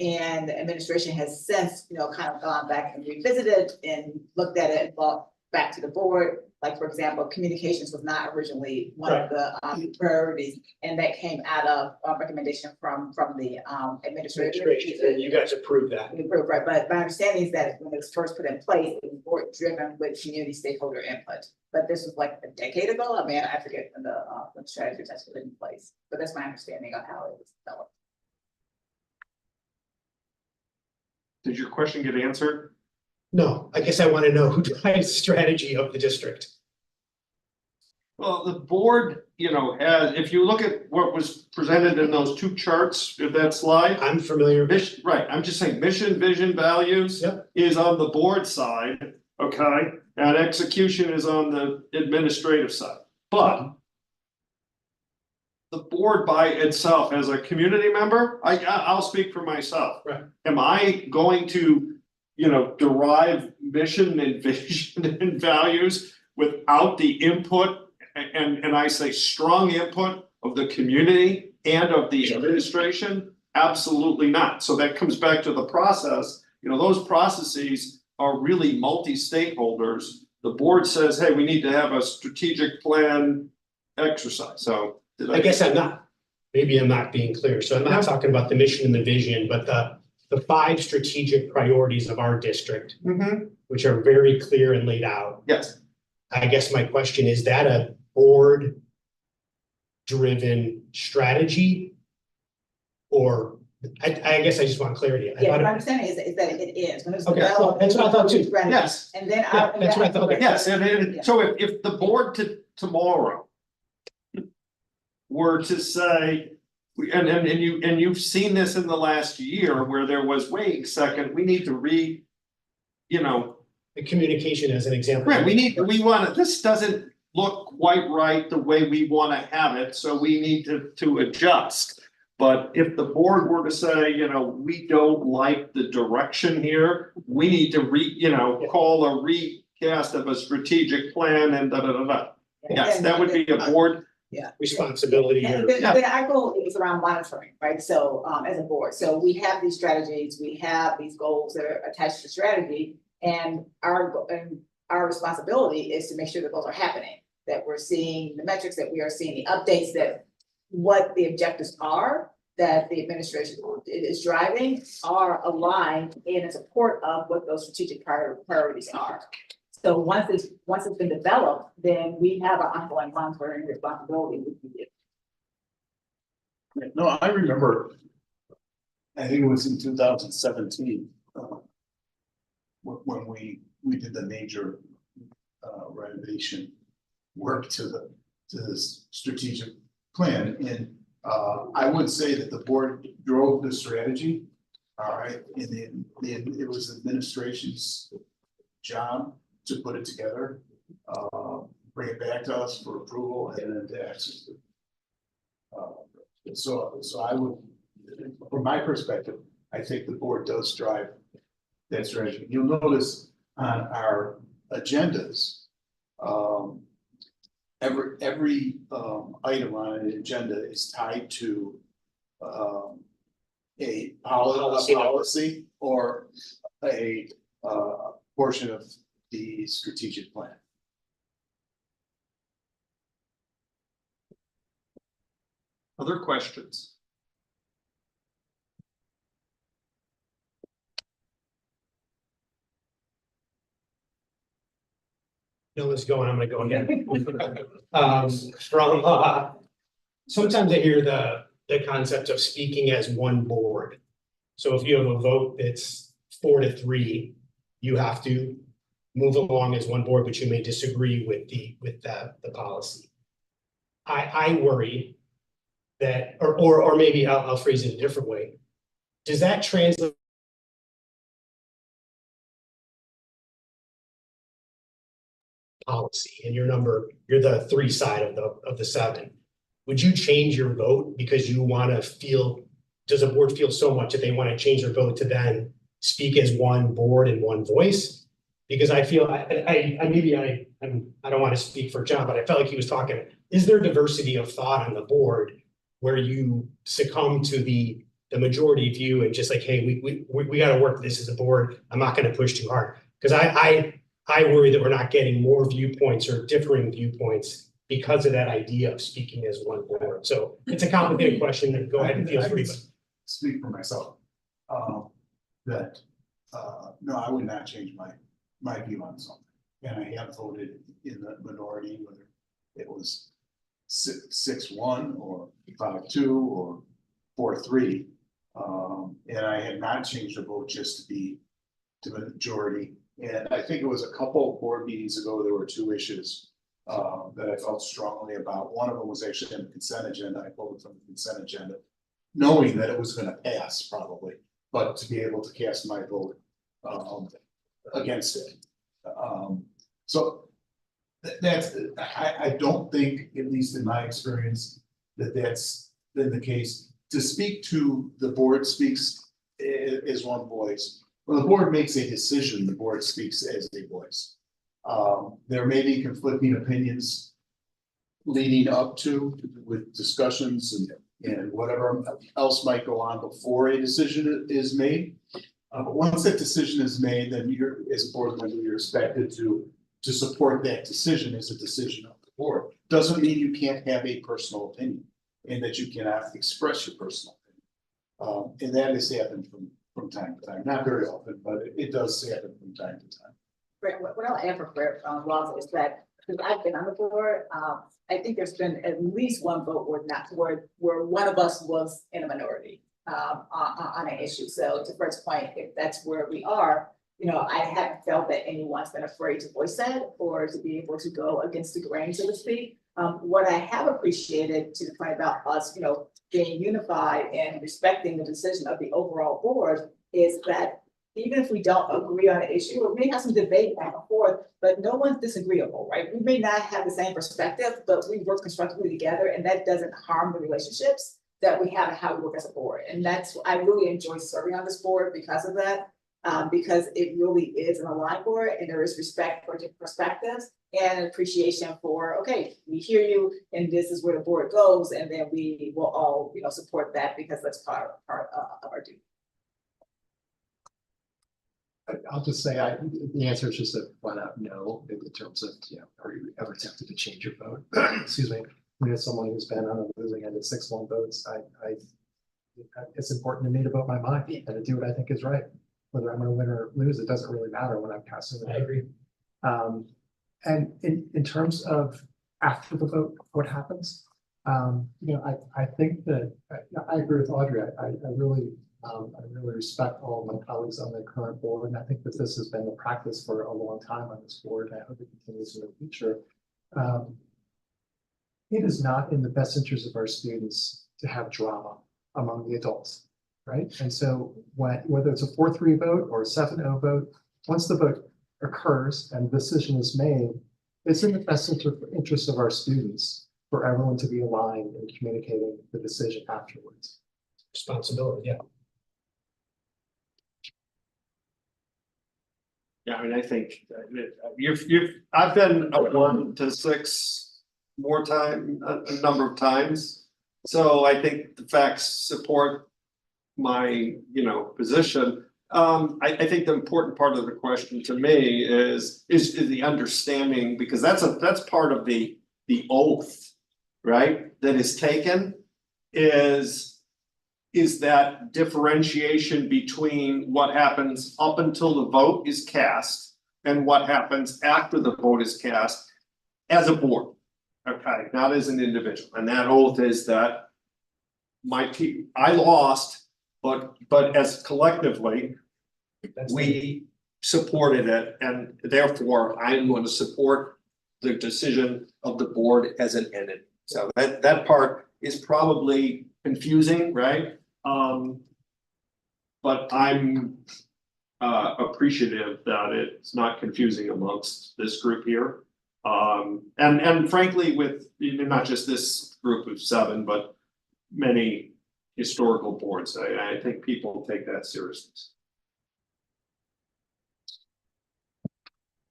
And the administration has since, kind of gone back and revisited and looked at it and brought back to the board. Like, for example, communications was not originally one of the priorities, and that came out of a recommendation from the administration. And you guys approved that. We approved, right, but my understanding is that when it was first put in place, it was board driven with community stakeholder input. But this was like a decade ago. I mean, I forget when the strategy was actually put in place, but that's my understanding of how it was developed. Did your question get answered? No, I guess I want to know who drives the strategy of the district. Well, the board, has, if you look at what was presented in those two charts, if that slide. I'm familiar. Mission, right, I'm just saying mission, vision, values. Yep. Is on the board side, okay? And execution is on the administrative side, but the board by itself as a community member, I'll speak for myself. Right. Am I going to, derive mission and vision and values without the input and I say strong input of the community and of the administration? Absolutely not. So that comes back to the process. Those processes are really multi-stakeholders. The board says, hey, we need to have a strategic plan exercise. So I guess maybe I'm not being clear. So I'm not talking about the mission and the vision, but the 5 strategic priorities of our district, which are very clear and laid out. Yes. I guess my question is that a board driven strategy? Or I guess I just want clarity. Yeah, my understanding is that it is. When it was Okay, developed, that's what I thought too. strategy. Yes. And then That's what I thought. Yes, and so if the board tomorrow were to say, and you've seen this in the last year where there was, wait a second, we need to The communication as an example. right, this doesn't look quite right the way we want to have it, so we need to adjust. But if the board were to say, we don't like the direction here, we need to call a recast of a strategic plan and Yes, that would be a board. Responsibility. And then our goal is around monitoring, right? So as a board, so we have these strategies, we have these goals that are attached to strategy, and our responsibility is to make sure that those are happening, that we're seeing the metrics, that we are seeing the updates, that what the objectives are that the administration is driving are aligned in support of what those strategic priorities are. So once it's been developed, then we have our ongoing monitoring responsibility. No, I remember, I think it was in 2017, when we did the major renovation work to the strategic plan. And I would say that the board drove the strategy, all right, and then it was administration's job to put it together, bring it back to us for approval and then to execute. So I would, from my perspective, I think the board does drive that strategy. You'll notice on our agendas, every item on an agenda is tied to a policy or a portion of the strategic plan. Other questions? No one's going, I'm gonna go again. Sometimes I hear the concept of speaking as one board. So if you have a vote that's 4-3, you have to move along as one board, but you may disagree with the policy. I worry that, or maybe I'll phrase it a different way. Does that translate policy and you're the 3 side of the 7. Would you change your vote because you want to feel, does the board feel so much that they want to change their vote to then speak as one board and one voice? Because I feel, I don't want to speak for John, but I felt like he was talking, is there diversity of thought on the board where you succumb to the majority view and just like, hey, we got to work this as a board. I'm not going to push too hard. Because I worry that we're not getting more viewpoints or differing viewpoints because of that idea of speaking as one board. So it's a complicated question, and go ahead and feel free. Speak for myself. No, I would not change my view on something. And I have voted in the minority, whether it was 6-1 or 5-2 or 4-3. And I had not changed the vote just to be to the majority. And I think it was a couple of board meetings ago, there were 2 issues that I felt strongly about. One of them was actually on the consent agenda. I voted from the consent agenda, knowing that it was going to pass probably, but to be able to cast my vote against it. So that's, I don't think, at least in my experience, that that's been the case. To speak to the board speaks as one voice. When the board makes a decision, the board speaks as a voice. There may be conflicting opinions leading up to with discussions and whatever else might go on before a decision is made. But once that decision is made, then you're, as a board member, you're expected to support that decision as a decision of the board. Doesn't mean you can't have a personal opinion and that you cannot express your personal opinion. And that has happened from time to time, not very often, but it does happen from time to time. Brett, what I'll add for Brett, Ross, is that, because I've been on the board, I think there's been at least one vote where one of us was in a minority on an issue. So to Brett's point, if that's where we are, you know, I haven't felt that anyone's been afraid to voice that or to be able to go against the grain, so to speak. What I have appreciated, to the point about us, you know, being unified and respecting the decision of the overall board, is that even if we don't agree on an issue, or we may have some debate back and forth, but no one's disagreeable, right? We may not have the same perspective, but we work constructively together, and that doesn't harm the relationships that we have and how we work as a board. And that's, I really enjoy serving on this board because of that, because it really is an aligned board, and there is respect for different perspectives and an appreciation for, okay, we hear you, and this is where the board goes, and then we will all, you know, support that because that's part of our duty. I'll just say, the answer is just a flat out no, in terms of, you know, are you ever tempted to change your vote? Excuse me. As someone who's been on a losing end of 6-1 votes, it's important to me to vote my mind and to do what I think is right. Whether I'm going to win or lose, it doesn't really matter when I'm casting the vote. I agree. And in terms of after the vote, what happens? You know, I think that I agree with Audrey. I really respect all of my colleagues on the current board, and I think that this has been the practice for a long time on this board, and I hope it continues in the future. It is not in the best interest of our students to have drama among the adults, right? And so whether it's a 4-3 vote or a 7-0 vote, once the vote occurs and the decision is made, it's in the best interest of our students for everyone to be aligned in communicating the decision afterwards. Responsibility, yeah. Yeah, I mean, I think I've been a 1 to 6 more time, a number of times. So I think the facts support my, you know, position. I think the important part of the question to me is the understanding, because that's part of the oath, right? That is taken is that differentiation between what happens up until the vote is cast and what happens after the vote is cast as a board, okay, not as an individual. And that oath is that I lost, but as collectively, we supported it, and therefore I'm going to support the decision of the board as an entity. So that part is probably confusing, right? But I'm appreciative that it's not confusing amongst this group here. And frankly, with not just this group of 7, but many historical boards, I think people take that seriously.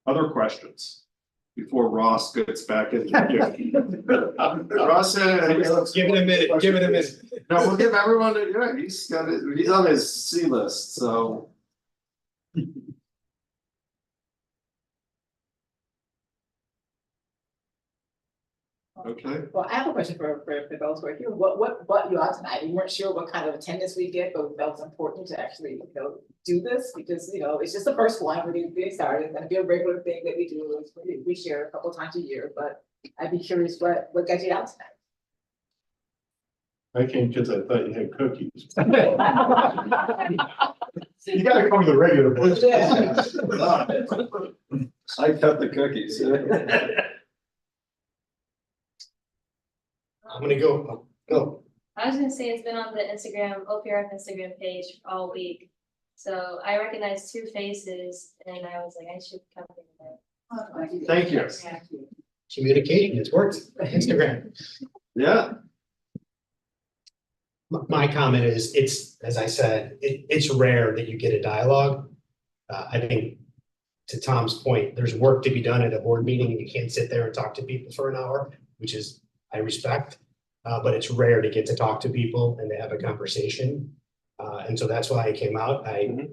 Other questions? Before Ross gets back in. Ross, Give it a minute, give it a minute. no, we'll give everyone, yeah, he's on his C list, so. Okay, Well, I have a question for those who are here. What brought you out tonight? We weren't sure what kind of attendance we get, but we felt it's important to actually, do this because, it's just the first one. We're getting started. It's gonna be a regular thing that we do. We share a couple times a year, but I'd be curious what got you out tonight? I came because I thought you had cookies. You gotta come to the regular board. I cut the cookies. I'm gonna go. I was gonna say it's been on the Instagram, OPRF Instagram page all week. So I recognized 2 faces and I was like, I should come in there. Thank you. Yeah. Communication, it's worked. Instagram. Yeah, My comment is, it's, as I said, it's rare that you get a dialogue. I think, to Tom's point, there's work to be done at a board meeting, and you can't sit there and talk to people for an hour, which is, I respect. But it's rare to get to talk to people and to have a conversation. And so that's why I came out. I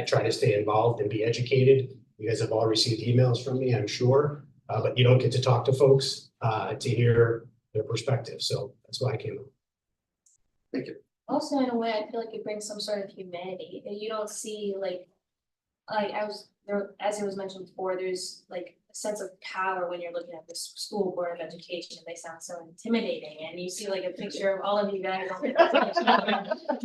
try to stay involved and be educated. You guys have all received emails from me, I'm sure, but you don't get to talk to folks to hear their perspective. So that's why I came out. thank you. Also, in a way, I feel like it brings some sort of humanity, and you don't see I was there, as it was mentioned before, there's like a sense of power when you're looking at this school board of education. They sound so intimidating, and you see like a picture of all of you guys.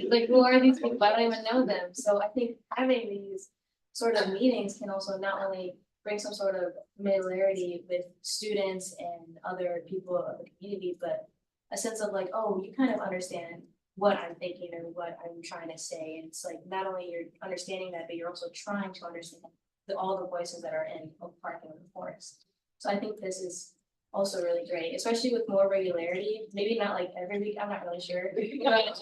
Like, who are these people? I don't even know them. So I think having these sort of meetings can also not only bring some sort of familiarity with students and other people of the community, but a sense of like, oh, you kind of understand what I'm thinking or what I'm trying to say. And it's like, not only you're understanding that, but you're also trying to understand all the voices that are in Oak Park and the forest. So I think this is also really great, especially with more regularity, maybe not like every week, I'm not really sure. Yeah,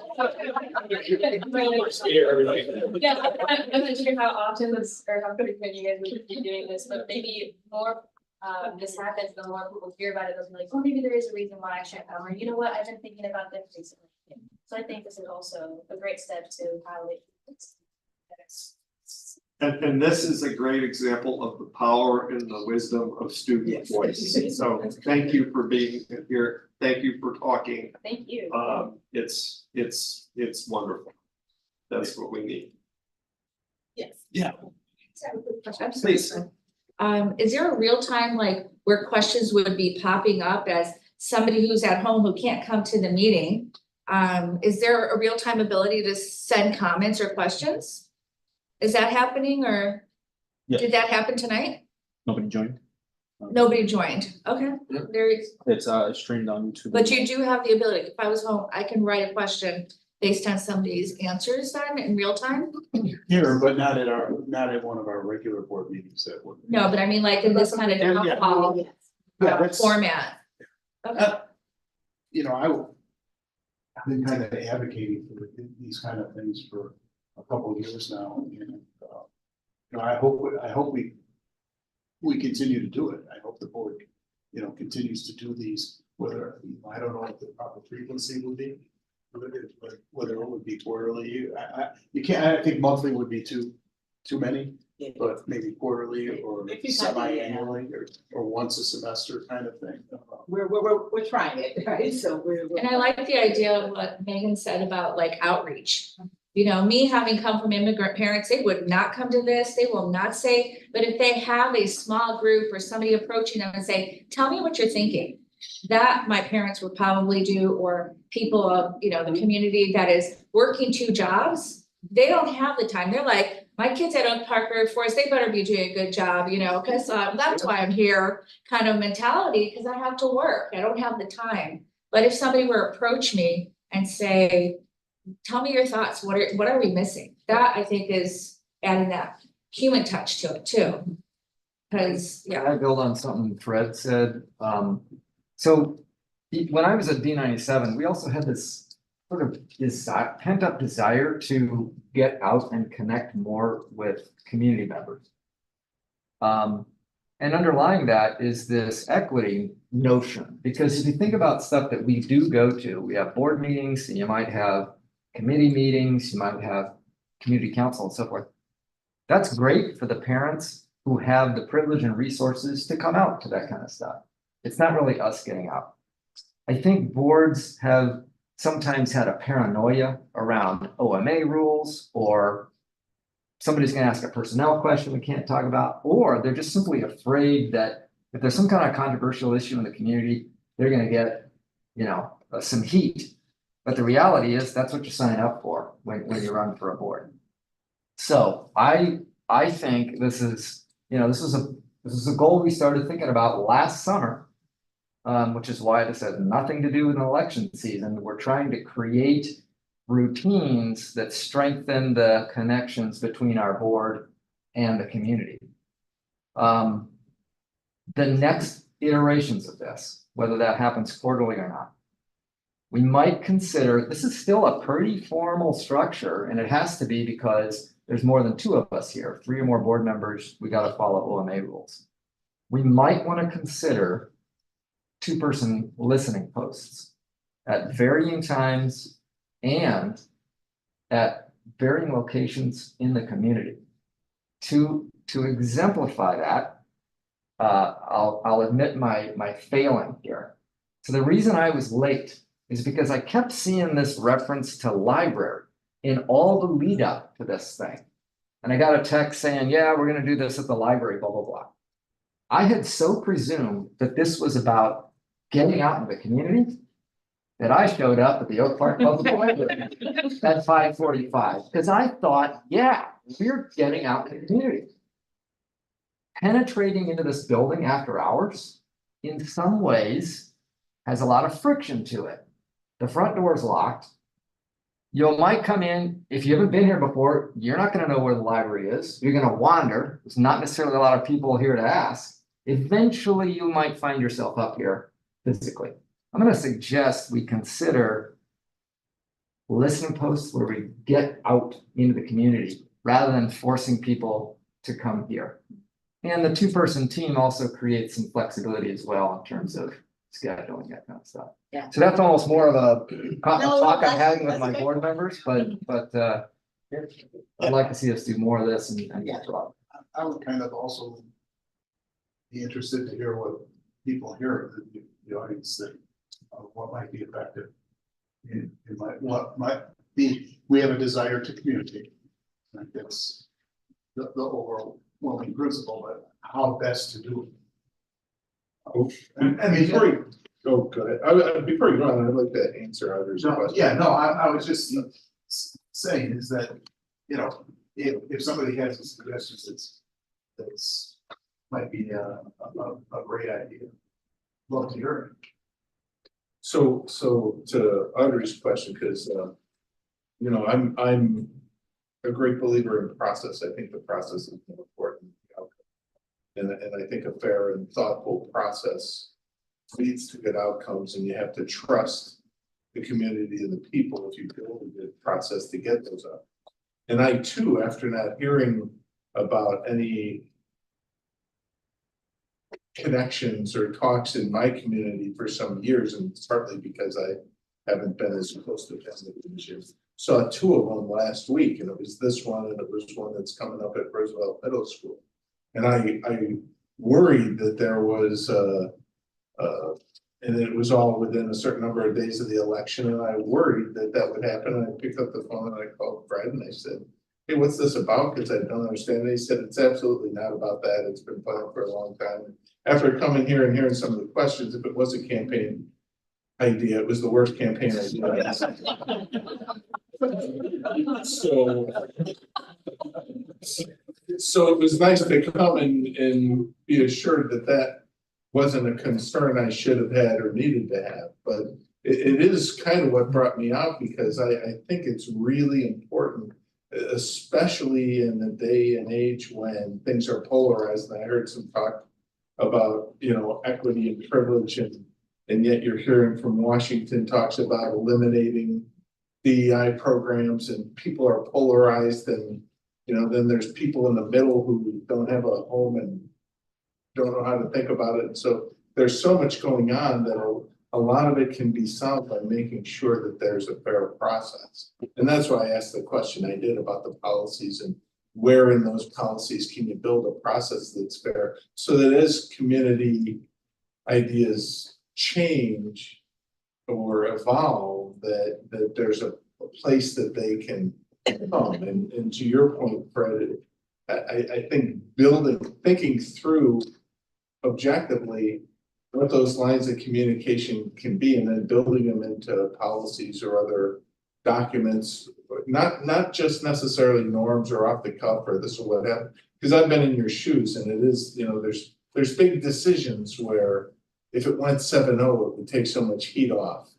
I'm not sure how often this, or how frequent you guys would be doing this, but maybe more this happens, the more people hear about it, they'll be like, oh, maybe there is a reason why I should come, or you know what, I've been thinking about this recently. So I think this is also a great step to how it's. And this is a great example of the power and the wisdom of student voice. So thank you for being here. Thank you for talking. Thank you. It's wonderful. That's what we need. Yes. Yeah. Please. Is there a real time like where questions would be popping up as somebody who's at home who can't come to the meeting? Is there a real time ability to send comments or questions? Is that happening or did that happen tonight? Nobody joined. Nobody joined. Okay, there is. It's streamed on YouTube. But you do have the ability. If I was home, I can write a question based on somebody's answers then in real time? Here, but not at one of our regular board meetings that would. No, but I mean like in this kind of town hall format. Okay. I've been kind of advocating for these kind of things for a couple of years now, and I hope we continue to do it. I hope the board, continues to do these. Whether I don't know what the proper frequency would be, but whether it would be quarterly. I think monthly would be too many, but maybe quarterly or semi-annually or once a semester kind of thing. We're trying it, right? So we're. And I like the idea of what Megan said about like outreach. Me having come from immigrant parents, they would not come to this, they will not say, but if they have a small group or somebody approaching them and say, tell me what you're thinking. That my parents would probably do, or people of, the community that is working 2 jobs, they don't have the time. They're like, my kids at Oak Park Forest, they better be doing a good job, because that's why I'm here kind of mentality, because I have to work. I don't have the time. But if somebody were to approach me and say, tell me your thoughts, what are we missing? That I think is adding that human touch to it too. Cause, Can yeah, I build on something Fred said? So when I was at D97, we also had this sort of pent up desire to get out and connect more with community members. And underlying that is this equity notion, because if you think about stuff that we do go to, we have board meetings, and you might have committee meetings, you might have community council and so forth. That's great for the parents who have the privilege and resources to come out to that kind of stuff. It's not really us getting out. I think boards have sometimes had a paranoia around OMA rules, or somebody's gonna ask a personnel question we can't talk about, or they're just simply afraid that if there's some kind of controversial issue in the community, they're gonna get, some heat. But the reality is that's what you sign up for when you run for a board. So I think this is a goal we started thinking about last summer. Which is why this has nothing to do with an election season. We're trying to create routines that strengthen the connections between our board and the community. The next iterations of this, whether that happens quarterly or not, we might consider, this is still a pretty formal structure, and it has to be because there's more than 2 of us here, 3 or more board members, we got to follow OMA rules. We might want to consider 2-person listening posts at varying times and at varying locations in the community. To exemplify that, I'll admit my failing here. So the reason I was late is because I kept seeing this reference to library in all the lead up to this thing. And I got a text saying, yeah, we're gonna do this at the library, blah, blah, blah. I had so presumed that this was about getting out in the community that I showed up at the Oak Park Public Library at 5:45, because I thought, yeah, we're getting out in the community. Penetrating into this building after hours, in some ways, has a lot of friction to it. The front door is locked. You might come in, if you haven't been here before, you're not gonna know where the library is. You're gonna wander. There's not necessarily a lot of people here to ask. Eventually, you might find yourself up here physically. I'm gonna suggest we consider listening posts where we get out into the community rather than forcing people to come here. And the 2-person team also creates some flexibility as well in terms of scheduling, that kind of stuff. Yeah. So that's almost more of a talk I'm that's- having with that's my okay. board members, but I'd like to see us do more of this and get to it. I would kind of also be interested to hear what people here in the audience think of what might be effective. What might be, we have a desire to communicate. I think that's the overwhelming principle, but how best to do it. I mean, Oh, go ahead. Before you go on, I'd like to answer others' questions. I was just saying is that, if somebody has a suggestion that's might be a great idea. Love to hear it. So to Audrey's question, because I'm a great believer in process. I think the process is more important than the outcome. And I think a fair and thoughtful process leads to good outcomes, and you have to trust the community and the people if you build a good process to get those up. And I too, after not hearing about any connections or talks in my community for some years, and it's partly because I haven't been as close to family this year. Saw 2 of them last week, and it was this one, and it was one that's coming up at Roosevelt Middle School. And I worried that there was and it was all within a certain number of days of the election, and I worried that would happen. And I picked up the phone and I called Fred and I said, hey, what's this about? Because I don't understand. And he said, it's absolutely not about that. It's been planned for a long time. After coming here and hearing some of the questions, if it was a campaign idea, it was the worst campaign idea. So it was nice to come and be assured that wasn't a concern I should have had or needed to have. But it is kind of what brought me out, because I think it's really important especially in the day and age when things are polarized. And I heard some talk about, you know, equity and privilege, and yet you're hearing from Washington talks about eliminating DEI programs, and people are polarized, and, you know, then there's people in the middle who don't have a home and don't know how to think about it. And so there's so much going on that a lot of it can be solved by making sure that there's a fair process. And that's why I asked the question I did about the policies, and where in those policies can you build a process that's fair, so that as community ideas change or evolve, that there's a place that they can come. And to your point, Fred, I think thinking through objectively what those lines of communication can be, and then building them into policies or other documents, not just necessarily norms or off the cuff or this or whatever, because I've been in your shoes, and it is, you know, there's big decisions where if it went 7-0, it would take so much heat off,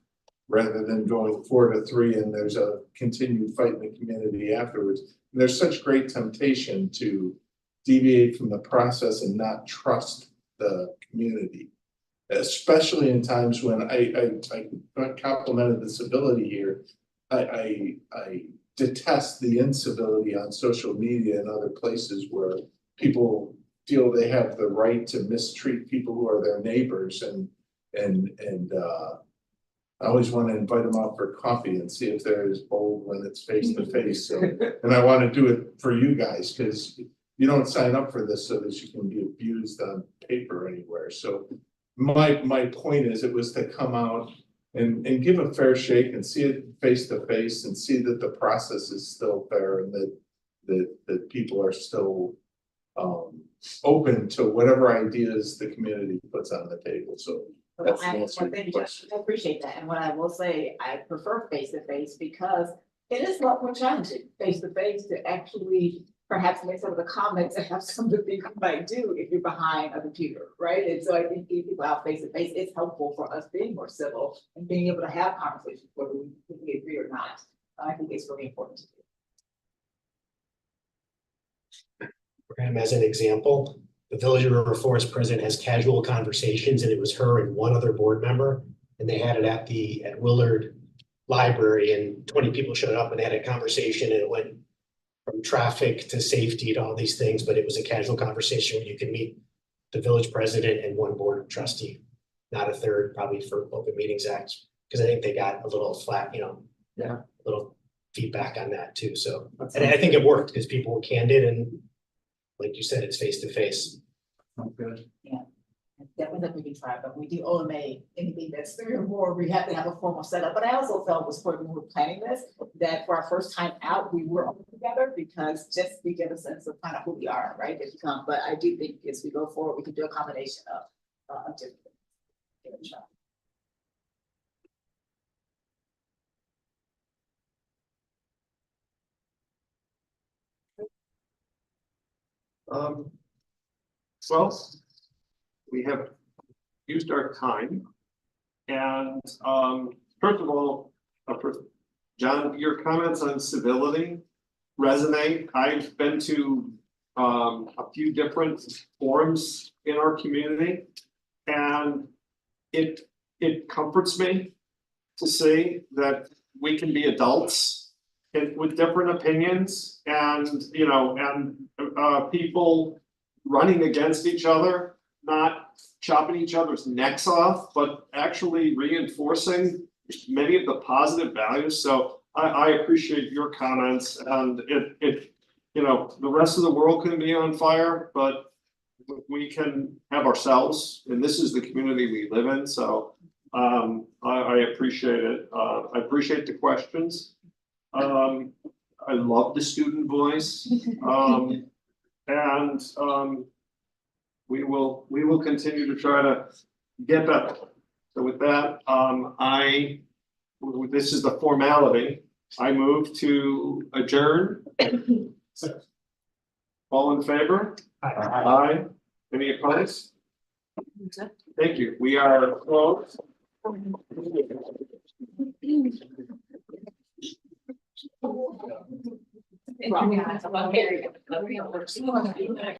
rather than going 4-3 and there's a continued fight in the community afterwards. And there's such great temptation to deviate from the process and not trust the community, especially in times when I complimented the civility here. I detest the incivility on social media and other places where people feel they have the right to mistreat people who are their neighbors, and I always want to invite them out for coffee and see if they're as bold when it's face to face. And I want to do it for you guys, because you don't sign up for this so that you can be abused on paper anywhere. So my point is, it was to come out and give a fair shake and see it face to face, and see that the process is still fair, and that people are still open to whatever ideas the community puts on the table. So that's the answer to the question. I appreciate that. And what I will say, I prefer face-to-face because it is a lot more challenging face-to-face to actually perhaps make some of the comments and have some of the things you might do if you're behind a computer, right? And so I think getting people out face-to-face is helpful for us being more civil and being able to have conversations, whether we agree or not. I think it's really important to do. As an example, the Village of River Forest president has casual conversations, and it was her and one other board member, and they had it at Willard Library, and 20 people showed up and had a conversation, and it went from traffic to safety to all these things, but it was a casual conversation where you could meet the village president and one board trustee, not a third, probably for Open Meetings Act, because I think they got a little flat, a little feedback on that too. So, and I think it worked because people were candid, and like you said, it's face to face. Good. Yeah, definitely we can try, but we do OMA anything that's 3 or more, we have to have a formal setup. But I also felt it was important when we were planning this, that for our first time out, we were all together, because just we get a sense of kind of who we are, right? If you come, but I do think as we go forward, we can do a combination of different things. Give it a try. Well, we have used our time, and first of all, John, your comments on civility resonate. I've been to a few different forums in our community, and it comforts me to see that we can be adults with different opinions, and people running against each other, not chopping each other's necks off, but actually reinforcing many of the positive values. So I appreciate your comments, and the rest of the world can be on fire, but we can have ourselves, and this is the community we live in. So I appreciate it. I appreciate the questions. I love the student voice. And we will continue to try to get better. So with that, this is the formality. I move to adjourn. All in favor? Aye. Any opposed? Thank you. We are closed. Well, yeah, it's about-